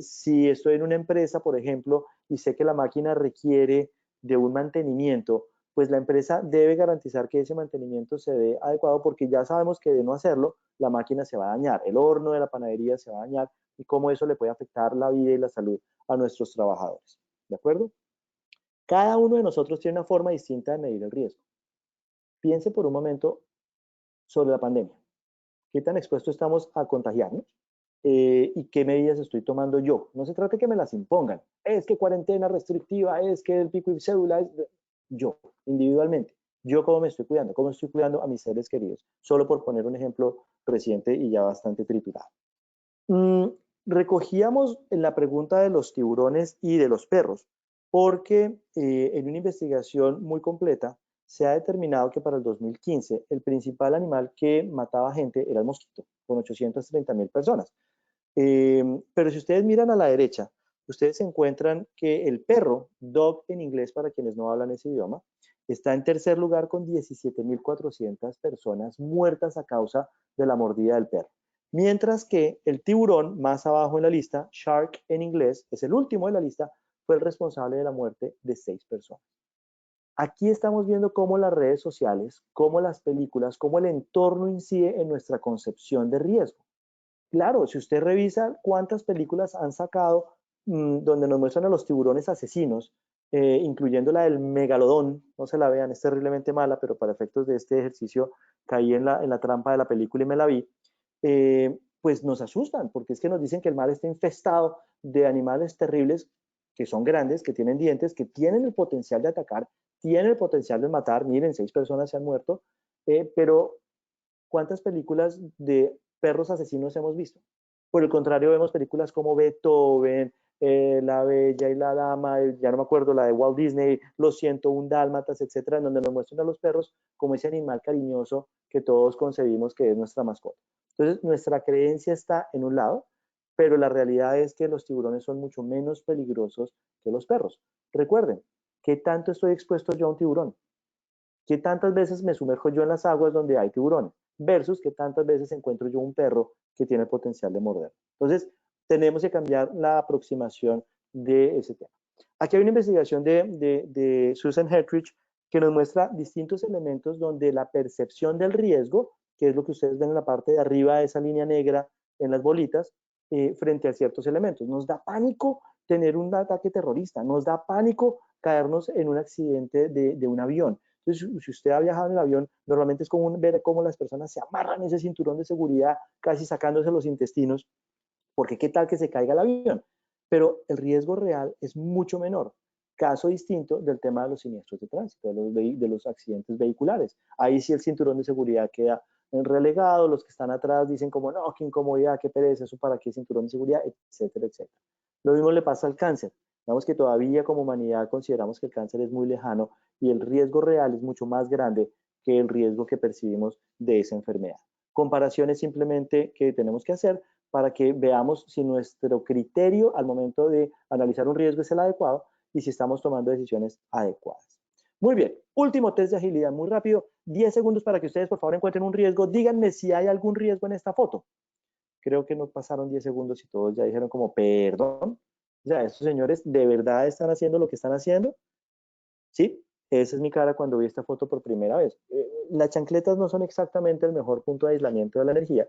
Si estoy en una empresa, por ejemplo, y sé que la máquina requiere de un mantenimiento, pues la empresa debe garantizar que ese mantenimiento se dé adecuado porque ya sabemos que de no hacerlo, la máquina se va a dañar, el horno de la panadería se va a dañar y cómo eso le puede afectar la vida y la salud a nuestros trabajadores. ¿De acuerdo? Cada uno de nosotros tiene una forma distinta de medir el riesgo. Piense por un momento sobre la pandemia. ¿Qué tan expuestos estamos a contagiarnos? ¿Y qué medidas estoy tomando yo? No se trata de que me las impongan. Es que cuarentena restrictiva, es que el pico y cédula, yo, individualmente. Yo cómo me estoy cuidando, cómo estoy cuidando a mis seres queridos. Solo por poner un ejemplo reciente y ya bastante triturado. Recogíamos en la pregunta de los tiburones y de los perros, porque en una investigación muy completa se ha determinado que para el 2015 el principal animal que mataba gente era el mosquito, con 830.000 personas. Pero si ustedes miran a la derecha, ustedes encuentran que el perro, dog en inglés para quienes no hablan ese idioma, está en tercer lugar con 17.400 personas muertas a causa de la mordida del perro. Mientras que el tiburón, más abajo en la lista, shark en inglés, es el último de la lista, fue el responsable de la muerte de 6 personas. Aquí estamos viendo cómo las redes sociales, cómo las películas, cómo el entorno incide en nuestra concepción de riesgo. Claro, si usted revisa cuántas películas han sacado donde nos muestran a los tiburones asesinos, incluyendo la del megalodón, no se la vean, es terriblemente mala, pero para efectos de este ejercicio caí en la trampa de la película y me la vi, pues nos asustan, porque es que nos dicen que el mar está infestado de animales terribles que son grandes, que tienen dientes, que tienen el potencial de atacar, tienen el potencial de matar. Miren, 6 personas se han muerto, pero ¿cuántas películas de perros asesinos hemos visto? Por el contrario, vemos películas como Beethoven, La Bella y la Dama, ya no me acuerdo, la de Walt Disney, Los 101 Dálmatas, etcétera, en donde nos muestran a los perros como ese animal cariñoso que todos concebimos que es nuestra mascota. Entonces, nuestra creencia está en un lado, pero la realidad es que los tiburones son mucho menos peligrosos que los perros. Recuerden, ¿qué tanto estoy expuesto yo a un tiburón? ¿Qué tantas veces me sumerjo yo en las aguas donde hay tiburones? Versus qué tantas veces encuentro yo un perro que tiene potencial de morder. Entonces, tenemos que cambiar la aproximación de ese tema. Aquí hay una investigación de Susan Hertrich que nos muestra distintos elementos donde la percepción del riesgo, que es lo que ustedes ven en la parte de arriba de esa línea negra en las bolitas, frente a ciertos elementos. Nos da pánico tener un ataque terrorista, nos da pánico caernos en un accidente de un avión. Entonces, si usted ha viajado en el avión, normalmente es común ver cómo las personas se amarran ese cinturón de seguridad, casi sacándose los intestinos, porque qué tal que se caiga el avión. Pero el riesgo real es mucho menor. Caso distinto del tema de los siniestros de tránsito, de los accidentes vehiculares. Ahí sí el cinturón de seguridad queda relegado, los que están atrás dicen como, no, qué incomodidad, qué pereza, eso para qué cinturón de seguridad, etcétera, etcétera. Lo mismo le pasa al cáncer. Digamos que todavía como humanidad consideramos que el cáncer es muy lejano y el riesgo real es mucho más grande que el riesgo que percibimos de esa enfermedad. Comparaciones simplemente que tenemos que hacer para que veamos si nuestro criterio al momento de analizar un riesgo es el adecuado y si estamos tomando decisiones adecuadas. Muy bien, último test de agilidad, muy rápido, 10 segundos para que ustedes por favor encuentren un riesgo. Díganme si hay algún riesgo en esta foto. Creo que no pasaron 10 segundos y todos ya dijeron como, perdón. O sea, estos señores de verdad están haciendo lo que están haciendo. ¿Sí? Esa es mi cara cuando vi esta foto por primera vez. Las chancletas no son exactamente el mejor punto de aislamiento de la energía.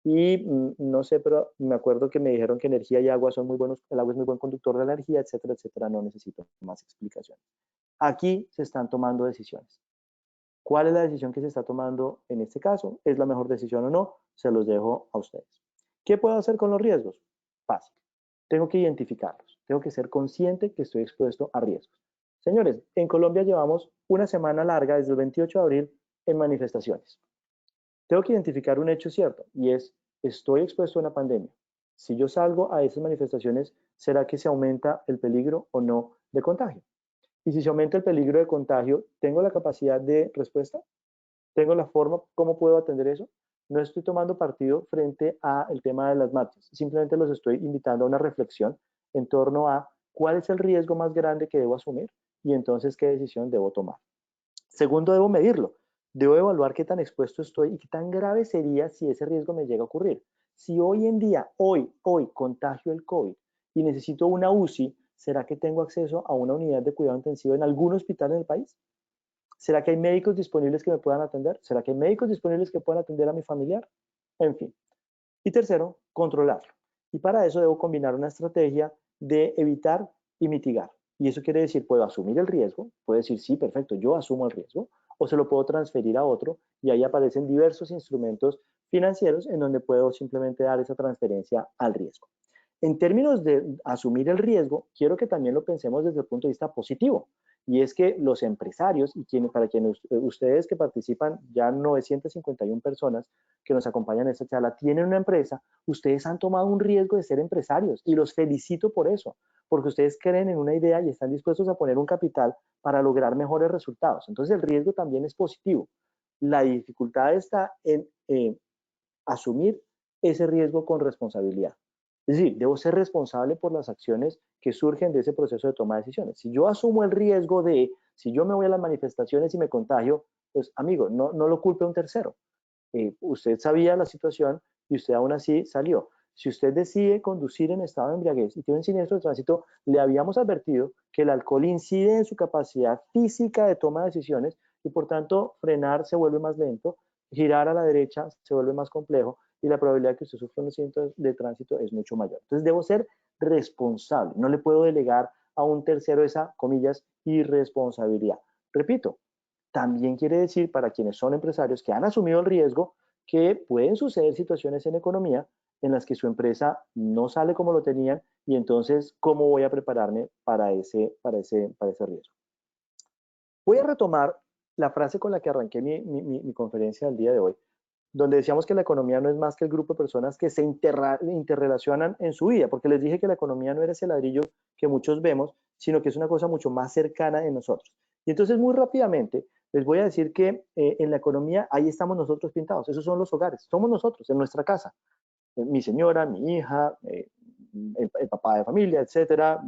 Y no sé, pero me acuerdo que me dijeron que energía y agua son muy buenos, el agua es muy buen conductor de la energía, etcétera, etcétera. No necesito más explicaciones. Aquí se están tomando decisiones. ¿Cuál es la decisión que se está tomando en este caso? ¿Es la mejor decisión o no? Se los dejo a ustedes. ¿Qué puedo hacer con los riesgos? Fácil. Tengo que identificarlos. Tengo que ser consciente que estoy expuesto a riesgos. Señores, en Colombia llevamos una semana larga desde el 28 de abril en manifestaciones. Tengo que identificar un hecho cierto y es, estoy expuesto a una pandemia. Si yo salgo a esas manifestaciones, ¿será que se aumenta el peligro o no de contagio? Y si se aumenta el peligro de contagio, ¿tengo la capacidad de respuesta? ¿Tengo la forma? ¿Cómo puedo atender eso? No estoy tomando partido frente al tema de las marchas. Simplemente los estoy invitando a una reflexión en torno a cuál es el riesgo más grande que debo asumir y entonces qué decisión debo tomar. Segundo, debo medirlo. Debo evaluar qué tan expuesto estoy y qué tan grave sería si ese riesgo me llega a ocurrir. Si hoy en día, hoy, contagio el COVID y necesito una UCI, ¿será que tengo acceso a una unidad de cuidado intensivo en algún hospital en el país? ¿Será que hay médicos disponibles que me puedan atender? ¿Será que hay médicos disponibles que puedan atender a mi familiar? En fin. Y tercero, controlarlo. Y para eso debo combinar una estrategia de evitar y mitigar. Y eso quiere decir, puedo asumir el riesgo, puedo decir, sí, perfecto, yo asumo el riesgo, o se lo puedo transferir a otro, y ahí aparecen diversos instrumentos financieros en donde puedo simplemente dar esa transferencia al riesgo. En términos de asumir el riesgo, quiero que también lo pensemos desde el punto de vista positivo, y es que los empresarios, y para quienes ustedes que participan, ya 951 personas que nos acompañan en esta charla, tienen una empresa, ustedes han tomado un riesgo de ser empresarios, y los felicito por eso, porque ustedes creen en una idea y están dispuestos a poner un capital para lograr mejores resultados. Entonces el riesgo también es positivo. La dificultad está en asumir ese riesgo con responsabilidad. Es decir, debo ser responsable por las acciones que surgen de ese proceso de toma de decisiones. Si yo asumo el riesgo si yo me voy a las manifestaciones y me contagio, pues amigo, no lo culpe a un tercero. Usted sabía la situación y usted aún así salió. Si usted decide conducir en estado de embriaguez y tiene un siniestro de tránsito, le habíamos advertido que el alcohol incide en su capacidad física de toma de decisiones y por tanto frenar se vuelve más lento, girar a la derecha se vuelve más complejo y la probabilidad de que usted sufra un accidente de tránsito es mucho mayor. Entonces debo ser responsable, no le puedo delegar a un tercero esa, comillas, irresponsabilidad. Repito, también quiere decir para quienes son empresarios que han asumido el riesgo que pueden suceder situaciones en economía en las que su empresa no sale como lo tenían y entonces, ¿cómo voy a prepararme para ese riesgo? Voy a retomar la frase con la que arranqué mi conferencia del día de hoy, donde decíamos que la economía no es más que el grupo de personas que se interrelacionan en su vida, porque les dije que la economía no era ese ladrillo que muchos vemos, sino que es una cosa mucho más cercana en nosotros. Y entonces muy rápidamente les voy a decir que en la economía ahí estamos nosotros pintados, esos son los hogares, somos nosotros en nuestra casa, mi señora, mi hija, el papá de familia, etcétera,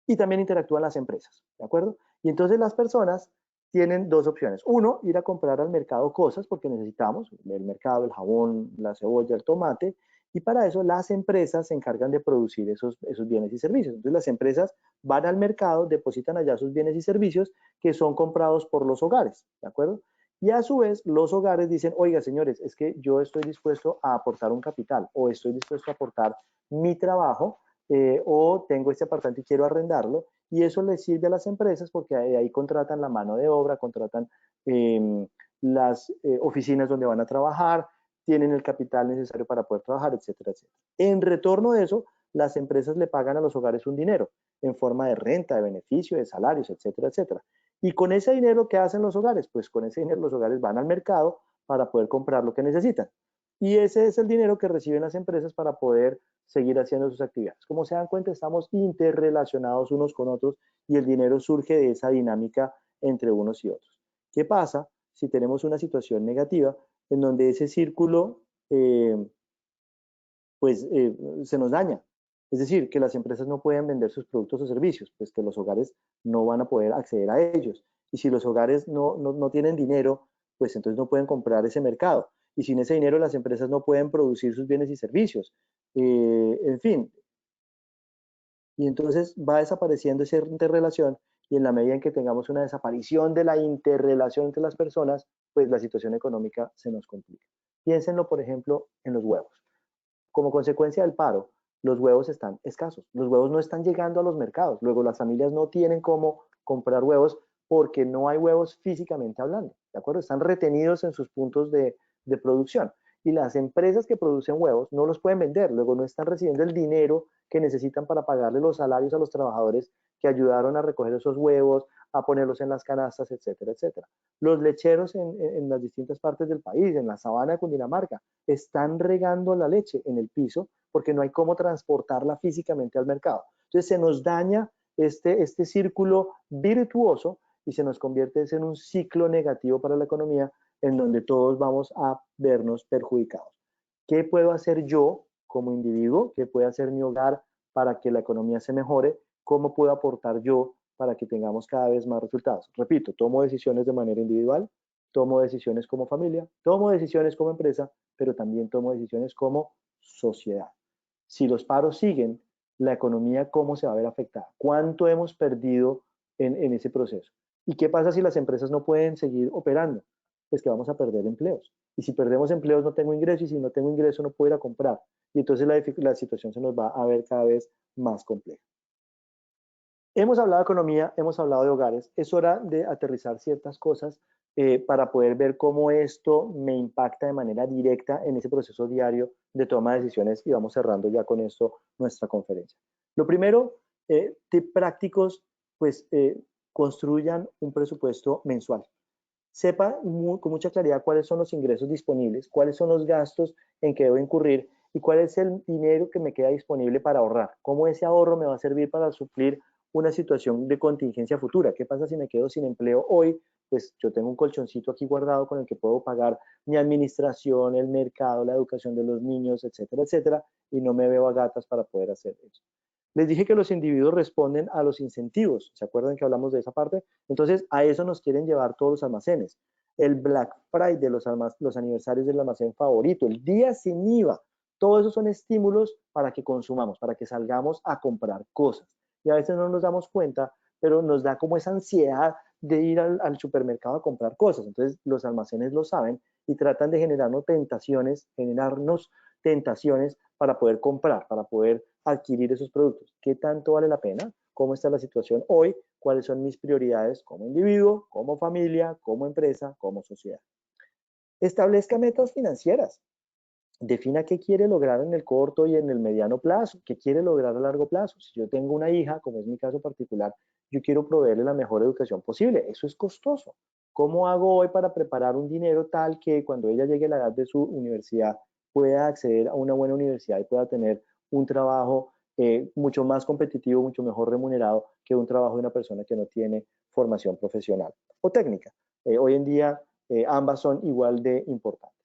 y también interactúan las empresas, ¿de acuerdo? Y entonces las personas tienen dos opciones. Uno, ir a comprar al mercado cosas porque necesitamos, el mercado, el jabón, la cebolla, el tomate, y para eso las empresas se encargan de producir esos bienes y servicios. Entonces las empresas van al mercado, depositan allá sus bienes y servicios que son comprados por los hogares, ¿de acuerdo? Y a su vez los hogares dicen, oiga señores, es que yo estoy dispuesto a aportar un capital o estoy dispuesto a aportar mi trabajo o tengo este apartamento y quiero arrendarlo, y eso les sirve a las empresas porque ahí contratan la mano de obra, contratan las oficinas donde van a trabajar, tienen el capital necesario para poder trabajar, etcétera, etcétera. En retorno de eso, las empresas le pagan a los hogares un dinero en forma de renta, de beneficio, de salarios, etcétera, etcétera. Y con ese dinero, ¿qué hacen los hogares? Pues con ese dinero los hogares van al mercado para poder comprar lo que necesitan. Y ese es el dinero que reciben las empresas para poder seguir haciendo sus actividades. Como se dan cuenta, estamos interrelacionados unos con otros y el dinero surge de esa dinámica entre unos y otros. ¿Qué pasa si tenemos una situación negativa en donde ese círculo se nos daña? Es decir, que las empresas no pueden vender sus productos o servicios, pues que los hogares no van a poder acceder a ellos. Y si los hogares no tienen dinero, pues entonces no pueden comprar ese mercado. Y sin ese dinero las empresas no pueden producir sus bienes y servicios. En fin, y entonces va desapareciendo esa interrelación y en la medida en que tengamos una desaparición de la interrelación entre las personas, pues la situación económica se nos complica. Piénsenlo, por ejemplo, en los huevos. Como consecuencia del paro, los huevos están escasos, los huevos no están llegando a los mercados, luego las familias no tienen cómo comprar huevos porque no hay huevos físicamente hablando, ¿de acuerdo? Están retenidos en sus puntos de producción y las empresas que producen huevos no los pueden vender, luego no están recibiendo el dinero que necesitan para pagarle los salarios a los trabajadores que ayudaron a recoger esos huevos, a ponerlos en las canastas, etcétera, etcétera. Los lecheros en las distintas partes del país, en la sabana de Cundinamarca, están regando la leche en el piso porque no hay cómo transportarla físicamente al mercado. Entonces se nos daña este círculo virtuoso y se nos convierte en un ciclo negativo para la economía en donde todos vamos a vernos perjudicados. ¿Qué puedo hacer yo como individuo? ¿Qué puede hacer mi hogar para que la economía se mejore? ¿Cómo puedo aportar yo para que tengamos cada vez más resultados? Repito, tomo decisiones de manera individual, tomo decisiones como familia, tomo decisiones como empresa, pero también tomo decisiones como sociedad. Si los paros siguen, la economía, ¿cómo se va a ver afectada? ¿Cuánto hemos perdido en ese proceso? ¿Y qué pasa si las empresas no pueden seguir operando? pues que vamos a perder empleos. Y si perdemos empleos no tengo ingreso, y si no tengo ingreso no puedo ir a comprar. Y entonces la situación se nos va a ver cada vez más compleja. Hemos hablado de economía, hemos hablado de hogares. Es hora de aterrizar ciertas cosas para poder ver cómo esto me impacta de manera directa en ese proceso diario de toma de decisiones, y vamos cerrando ya con esto nuestra conferencia. Lo primero, tips prácticos, pues construyan un presupuesto mensual. Sepa con mucha claridad cuáles son los ingresos disponibles, cuáles son los gastos en que debo incurrir y cuál es el dinero que me queda disponible para ahorrar. Cómo ese ahorro me va a servir para suplir una situación de contingencia futura. ¿Qué pasa si me quedo sin empleo hoy? Pues yo tengo un colchoncito aquí guardado con el que puedo pagar mi administración, el mercado, la educación de los niños, etcétera, etcétera, y no me veo a gatas para poder hacer eso. Les dije que los individuos responden a los incentivos. ¿Se acuerdan que hablamos de esa parte? Entonces, a eso nos quieren llevar todos los almacenes. El Black Friday de los aniversarios del almacén favorito, el día sin IVA, todo eso son estímulos para que consumamos, para que salgamos a comprar cosas. Y a veces no nos damos cuenta, pero nos da como esa ansiedad de ir al supermercado a comprar cosas. Entonces, los almacenes lo saben y tratan de generarnos tentaciones para poder comprar, para poder adquirir esos productos. ¿Qué tanto vale la pena? ¿Cómo está la situación hoy? ¿Cuáles son mis prioridades como individuo, como familia, como empresa, como sociedad? Establezca metas financieras. Defina qué quiere lograr en el corto y en el mediano plazo, qué quiere lograr a largo plazo. Si yo tengo una hija, como es mi caso particular, yo quiero proveerle la mejor educación posible. Eso es costoso. ¿Cómo hago hoy para preparar un dinero tal que cuando ella llegue a la edad de su universidad pueda acceder a una buena universidad y pueda tener un trabajo mucho más competitivo, mucho mejor remunerado que un trabajo de una persona que no tiene formación profesional o técnica? Hoy en día ambas son igual de importantes.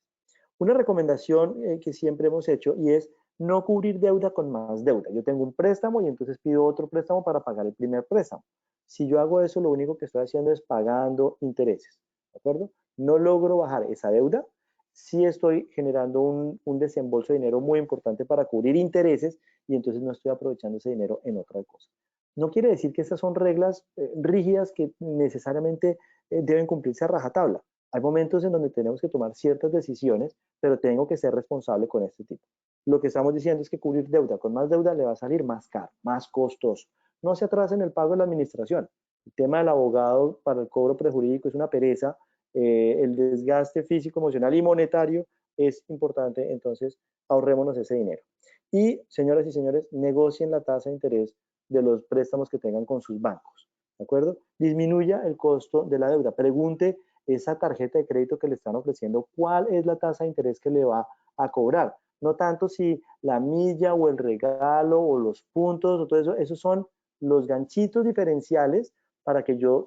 Una recomendación que siempre hemos hecho, y es no cubrir deuda con más deuda. Yo tengo un préstamo y entonces pido otro préstamo para pagar el primer préstamo. Si yo hago eso, lo único que estoy haciendo es pagando intereses, ¿de acuerdo? No logro bajar esa deuda. Sí estoy generando un desembolso de dinero muy importante para cubrir intereses, y entonces no estoy aprovechando ese dinero en otra cosa. No quiere decir que estas son reglas rígidas que necesariamente deben cumplirse a rajatabla. Hay momentos en donde tenemos que tomar ciertas decisiones, pero tengo que ser responsable con este tipo. Lo que estamos diciendo es que cubrir deuda con más deuda le va a salir más caro, más costoso. No se atrasen el pago de la administración. El tema del abogado para el cobro prejurídico es una pereza. El desgaste físico, emocional y monetario es importante, entonces ahorrémonos ese dinero. Y, señoras y señores, negocien la tasa de interés de los préstamos que tengan con sus bancos, ¿de acuerdo? Disminuya el costo de la deuda. Pregunte esa tarjeta de crédito que le están ofreciendo, ¿cuál es la tasa de interés que le va a cobrar? No tanto si la milla o el regalo o los puntos o todo eso, esos son los ganchitos diferenciales para que yo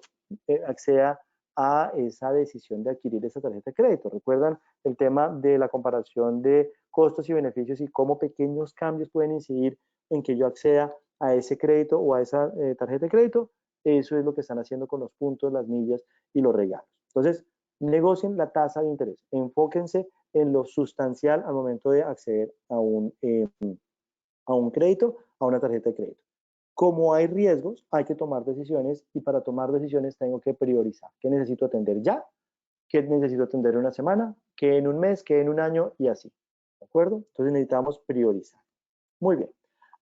acceda a esa decisión de adquirir esa tarjeta de crédito. ¿Recuerdan el tema de la comparación de costos y beneficios y cómo pequeños cambios pueden incidir en que yo acceda a ese crédito o a esa tarjeta de crédito? Eso es lo que están haciendo con los puntos, las millas y los regalos. Entonces, negocien la tasa de interés, enfóquense en lo sustancial al momento de acceder a un crédito, a una tarjeta de crédito. Como hay riesgos, hay que tomar decisiones, y para tomar decisiones tengo que priorizar. ¿Qué necesito atender ya? ¿Qué necesito atender en una semana? ¿Qué en un mes? ¿Qué en un año? Y así. ¿De acuerdo? Entonces necesitamos priorizar. Muy bien.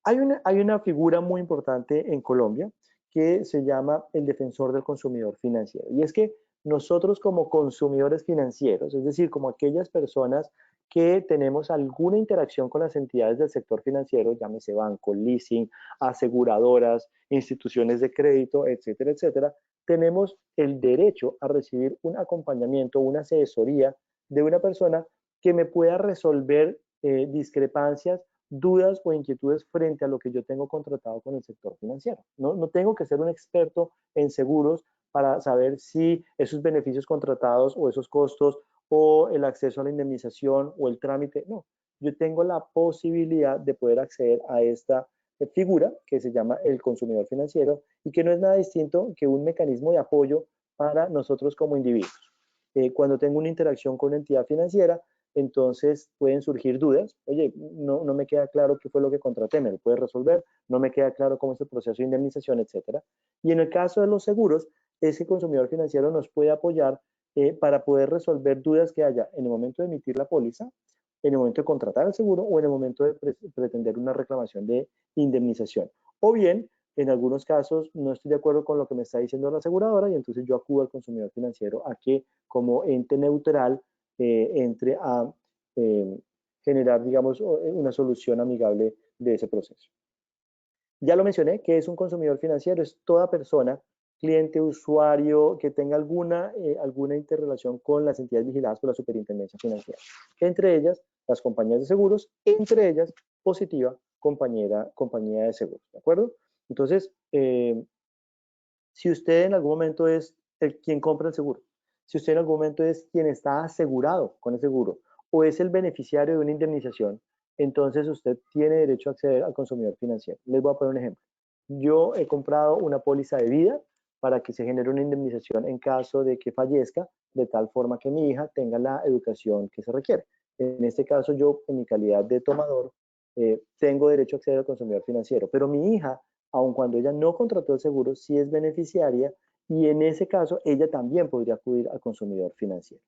Hay una figura muy importante en Colombia que se llama el defensor del consumidor financiero. Y es que nosotros como consumidores financieros, es decir, como aquellas personas que tenemos alguna interacción con las entidades del sector financiero, llámese banco, leasing, aseguradoras, instituciones de crédito, etcétera, etcétera, tenemos el derecho a recibir un acompañamiento, una asesoría de una persona que me pueda resolver discrepancias, dudas o inquietudes frente a lo que yo tengo contratado con el sector financiero. No tengo que ser un experto en seguros para saber si esos beneficios contratados o esos costos o el acceso a la indemnización o el trámite, no. Yo tengo la posibilidad de poder acceder a esta figura que se llama el consumidor financiero, y que no es nada distinto que un mecanismo de apoyo para nosotros como individuos. Cuando tengo una interacción con una entidad financiera, entonces pueden surgir dudas. Oye, no me queda claro qué fue lo que contraté, ¿me lo puedes resolver? No me queda claro cómo es el proceso de indemnización, etcétera. Y en el caso de los seguros, ese consumidor financiero nos puede apoyar para poder resolver dudas que haya en el momento de emitir la póliza, en el momento de contratar el seguro o en el momento de pretender una reclamación de indemnización. O bien, en algunos casos, no estoy de acuerdo con lo que me está diciendo la aseguradora y entonces yo acudo al consumidor financiero a que, como ente neutral, entre a generar, digamos, una solución amigable de ese proceso. Ya lo mencioné, que es un consumidor financiero, es toda persona, cliente, usuario, que tenga alguna interrelación con las entidades vigiladas por la Superintendencia Financiera. Entre ellas, las compañías de seguros, entre ellas, Positiva, compañía de seguros, ¿de acuerdo? Entonces, si usted en algún momento es quien compra el seguro, si usted en algún momento es quien está asegurado con el seguro o es el beneficiario de una indemnización, entonces usted tiene derecho a acceder al consumidor financiero. Les voy a poner un ejemplo. Yo he comprado una póliza de vida para que se genere una indemnización en caso de que fallezca, de tal forma que mi hija tenga la educación que se requiere. En este caso, yo, en mi calidad de tomador, tengo derecho a acceder al consumidor financiero, pero mi hija, aun cuando ella no contrató el seguro, sí es beneficiaria y en ese caso ella también podría acudir al consumidor financiero.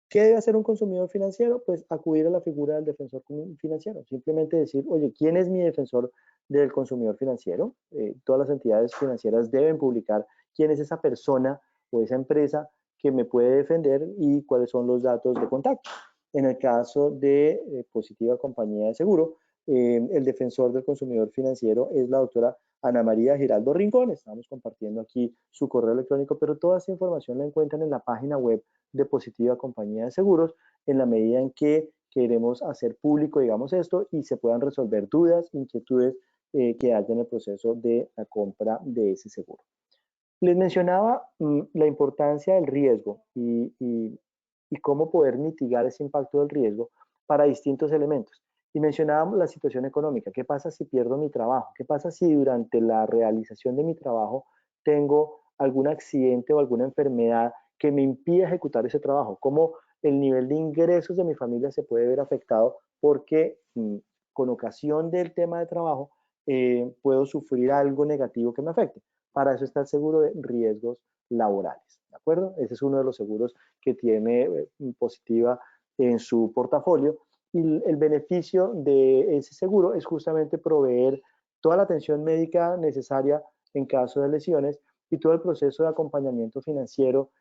¿Qué debe hacer un consumidor financiero? Pues acudir a la figura del defensor financiero. Simplemente decir, oye, ¿quién es mi defensor del consumidor financiero? Todas las entidades financieras deben publicar quién es esa persona o esa empresa que me puede defender y cuáles son los datos de contacto. En el caso de Positiva Compañía de Seguro, el defensor del consumidor financiero es la doctora Ana María Giraldo Rincón. Estamos compartiendo aquí su correo electrónico, pero toda esta información la encuentran en la página web de Positiva Compañía de Seguros, en la medida en que queremos hacer público, digamos, esto y se puedan resolver dudas, inquietudes que haya en el proceso de la compra de ese seguro. Les mencionaba la importancia del riesgo y cómo poder mitigar ese impacto del riesgo para distintos elementos. Y mencionábamos la situación económica. ¿Qué pasa si pierdo mi trabajo? ¿Qué pasa si durante la realización de mi trabajo tengo algún accidente o alguna enfermedad que me impide ejecutar ese trabajo? ¿Cómo el nivel de ingresos de mi familia se puede ver afectado porque con ocasión del tema de trabajo puedo sufrir algo negativo que me afecte? Para eso está el seguro de riesgos laborales, ¿de acuerdo? Ese es uno de los seguros que tiene Positiva en su portafolio y el beneficio de ese seguro es justamente proveer toda la atención médica necesaria en caso de lesiones y todo el proceso de acompañamiento financiero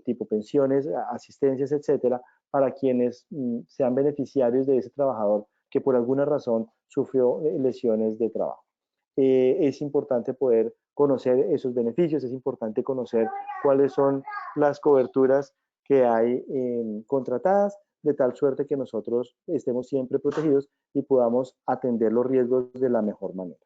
tipo pensiones, asistencias, etcétera, para quienes sean beneficiarios de ese trabajador que por alguna razón sufrió lesiones de trabajo. Es importante poder conocer esos beneficios, es importante conocer cuáles son las coberturas que hay contratadas, de tal suerte que nosotros estemos siempre protegidos y podamos atender los riesgos de la mejor manera.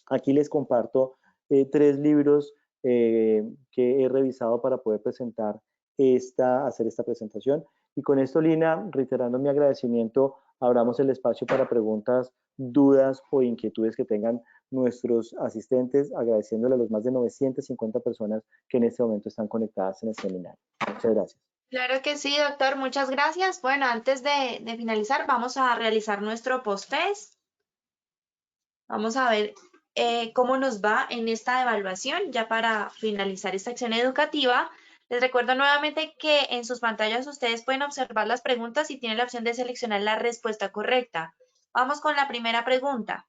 Aquí les comparto 3 libros que he revisado para poder hacer esta presentación. Y con esto, Lina, reiterando mi agradecimiento, abramos el espacio para preguntas, dudas o inquietudes que tengan nuestros asistentes, agradeciéndole a los más de 950 personas que en este momento están conectadas en el seminario. Muchas gracias. Claro que sí, doctor, muchas gracias. Bueno, antes de finalizar, vamos a realizar nuestro post-test. Vamos a ver cómo nos va en esta evaluación, ya para finalizar esta acción educativa. Les recuerdo nuevamente que en sus pantallas ustedes pueden observar las preguntas y tienen la opción de seleccionar la respuesta correcta. Vamos con la primera pregunta.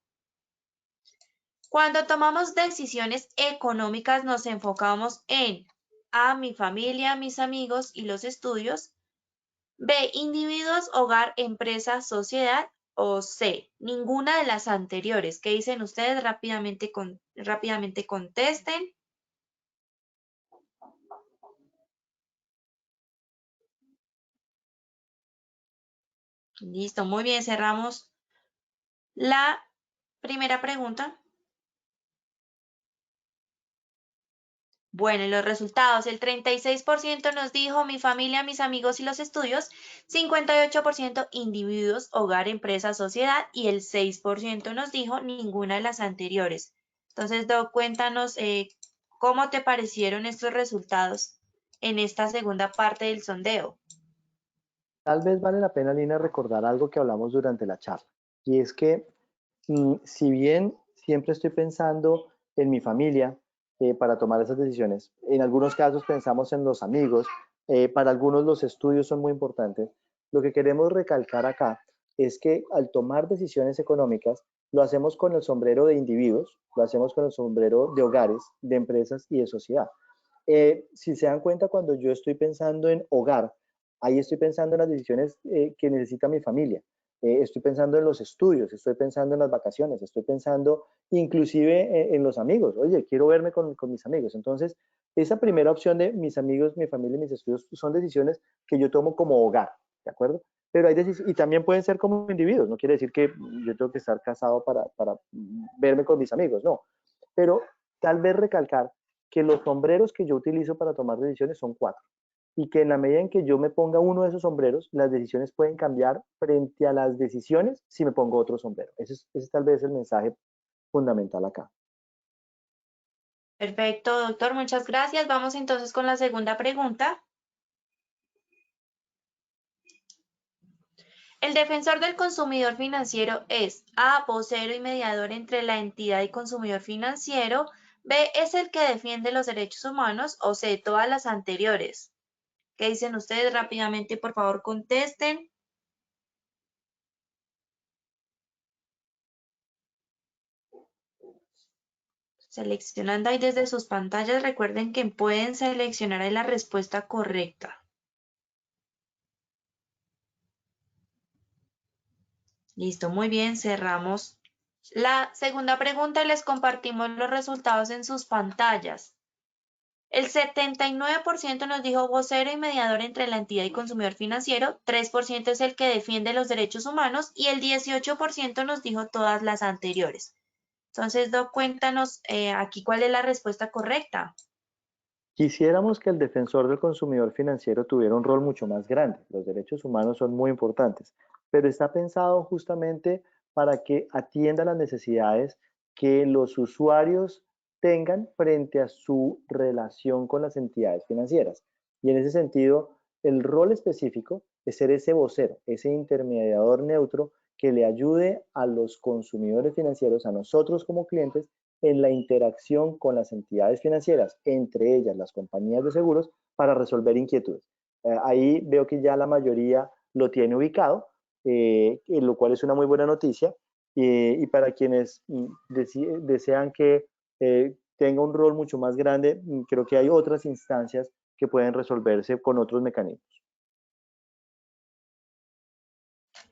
Cuando tomamos decisiones económicas nos enfocamos en A, mi familia, mis amigos y los estudios, B, individuos, hogar, empresa, sociedad, o C, ninguna de las anteriores. ¿Qué dicen ustedes? Rápidamente contesten. Listo, muy bien, cerramos la primera pregunta. Bueno, y los resultados, el 36% nos dijo mi familia, mis amigos y los estudios, 58% individuos, hogar, empresa, sociedad y el 6% nos dijo ninguna de las anteriores. Entonces, Doc, cuéntanos cómo te parecieron estos resultados en esta segunda parte del sondeo. Tal vez vale la pena, Lina, recordar algo que hablamos durante la charla, y es que si bien siempre estoy pensando en mi familia para tomar esas decisiones, en algunos casos pensamos en los amigos, para algunos los estudios son muy importantes. Lo que queremos recalcar acá es que al tomar decisiones económicas, lo hacemos con el sombrero de individuos, lo hacemos con el sombrero de hogares, de empresas y de sociedad. Si se dan cuenta, cuando yo estoy pensando en hogar, ahí estoy pensando en las decisiones que necesita mi familia. Estoy pensando en los estudios, estoy pensando en las vacaciones, estoy pensando inclusive en los amigos. Oye, quiero verme con mis amigos. Entonces, esa primera opción de mis amigos, mi familia y mis estudios son decisiones que yo tomo como hogar, ¿de acuerdo? Pero hay decisiones, y también pueden ser como individuos, no quiere decir que yo tengo que estar casado para verme con mis amigos, no. Pero tal vez recalcar que los sombreros que yo utilizo para tomar decisiones son 4 y que en la medida en que yo me ponga uno de esos sombreros, las decisiones pueden cambiar frente a las decisiones si me pongo otro sombrero. Ese es tal vez el mensaje fundamental acá. Perfecto, doctor, muchas gracias. Vamos entonces con la segunda pregunta. El defensor del consumidor financiero es A, vocero y mediador entre la entidad y consumidor financiero, B, es el que defiende los derechos humanos o C, todas las anteriores. ¿Qué dicen ustedes? Rápidamente, por favor, contesten. Seleccionando ahí desde sus pantallas, recuerden que pueden seleccionar ahí la respuesta correcta. Listo, muy bien, cerramos la segunda pregunta y les compartimos los resultados en sus pantallas. El 79% nos dijo vocero y mediador entre la entidad y consumidor financiero, 3% es el que defiende los derechos humanos y el 18% nos dijo todas las anteriores. Entonces, Doc, cuéntanos aquí cuál es la respuesta correcta. Quisiéramos que el defensor del consumidor financiero tuviera un rol mucho más grande. Los derechos humanos son muy importantes, pero está pensado justamente para que atienda las necesidades que los usuarios tengan frente a su relación con las entidades financieras. Y en ese sentido, el rol específico es ser ese vocero, ese intermediador neutro que le ayude a los consumidores financieros, a nosotros como clientes, en la interacción con las entidades financieras, entre ellas las compañías de seguros, para resolver inquietudes. Ahí veo que ya la mayoría lo tiene ubicado, lo cual es una muy buena noticia. Y para quienes desean que tenga un rol mucho más grande, creo que hay otras instancias que pueden resolverse con otros mecanismos.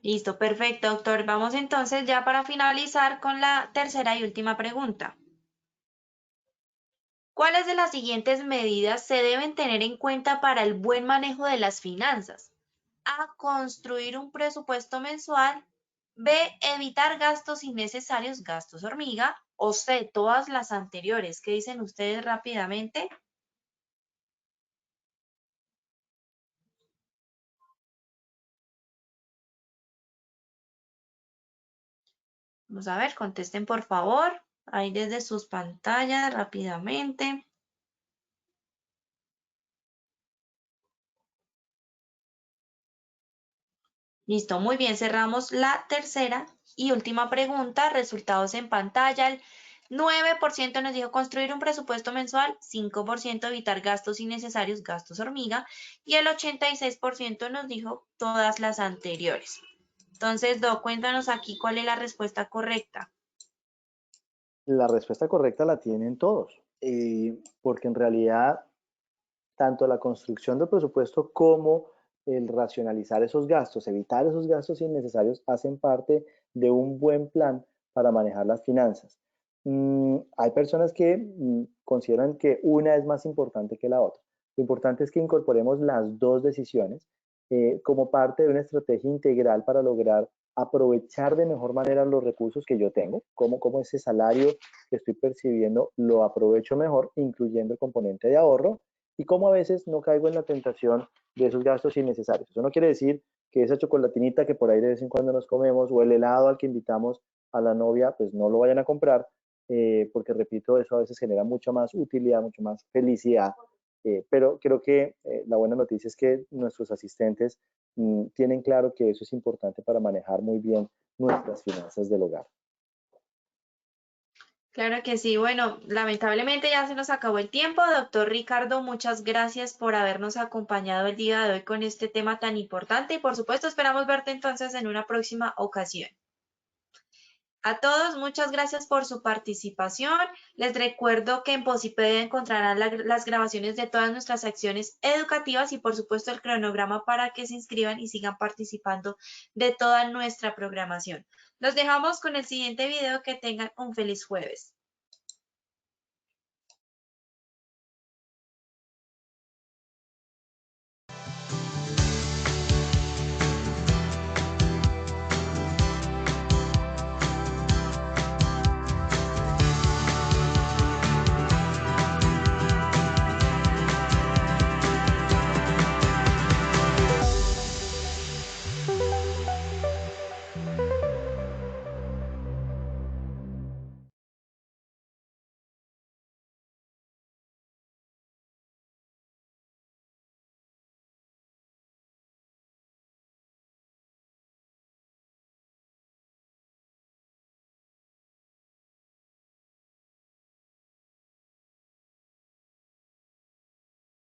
Listo, perfecto, doctor. Vamos entonces ya para finalizar con la tercera y última pregunta. ¿Cuáles de las siguientes medidas se deben tener en cuenta para el buen manejo de las finanzas? A, construir un presupuesto mensual. B, evitar gastos innecesarios, gastos hormiga. O C, todas las anteriores. ¿Qué dicen ustedes rápidamente? Vamos a ver, contesten por favor. Ahí desde sus pantallas rápidamente. Listo, muy bien, cerramos la tercera y última pregunta, resultados en pantalla. El 9% nos dijo construir un presupuesto mensual, 5% evitar gastos innecesarios, gastos hormiga, y el 86% nos dijo todas las anteriores. Entonces, Do, cuéntanos aquí cuál es la respuesta correcta. La respuesta correcta la tienen todos, porque en realidad tanto la construcción del presupuesto como el racionalizar esos gastos, evitar esos gastos innecesarios, hacen parte de un buen plan para manejar las finanzas. Hay personas que consideran que una es más importante que la otra. Lo importante es que incorporemos las dos decisiones como parte de una estrategia integral para lograr aprovechar de mejor manera los recursos que yo tengo, como ese salario que estoy percibiendo lo aprovecho mejor, incluyendo el componente de ahorro, y cómo a veces no caigo en la tentación de esos gastos innecesarios. Eso no quiere decir que esa chocolatinita que por ahí de vez en cuando nos comemos o el helado al que invitamos a la novia, pues no lo vayan a comprar, porque repito, eso a veces genera mucha más utilidad, mucho más felicidad. Pero creo que la buena noticia es que nuestros asistentes tienen claro que eso es importante para manejar muy bien nuestras finanzas del hogar. Claro que sí. Bueno, lamentablemente ya se nos acabó el tiempo. Doctor Ricardo, muchas gracias por habernos acompañado el día de hoy con este tema tan importante y por supuesto esperamos verte entonces en una próxima ocasión. A todos, muchas gracias por su participación. Les recuerdo que en Posipedia encontrarán las grabaciones de todas nuestras acciones educativas y por supuesto el cronograma para que se inscriban y sigan participando de toda nuestra programación. Los dejamos con el siguiente video. Que tengan un feliz jueves.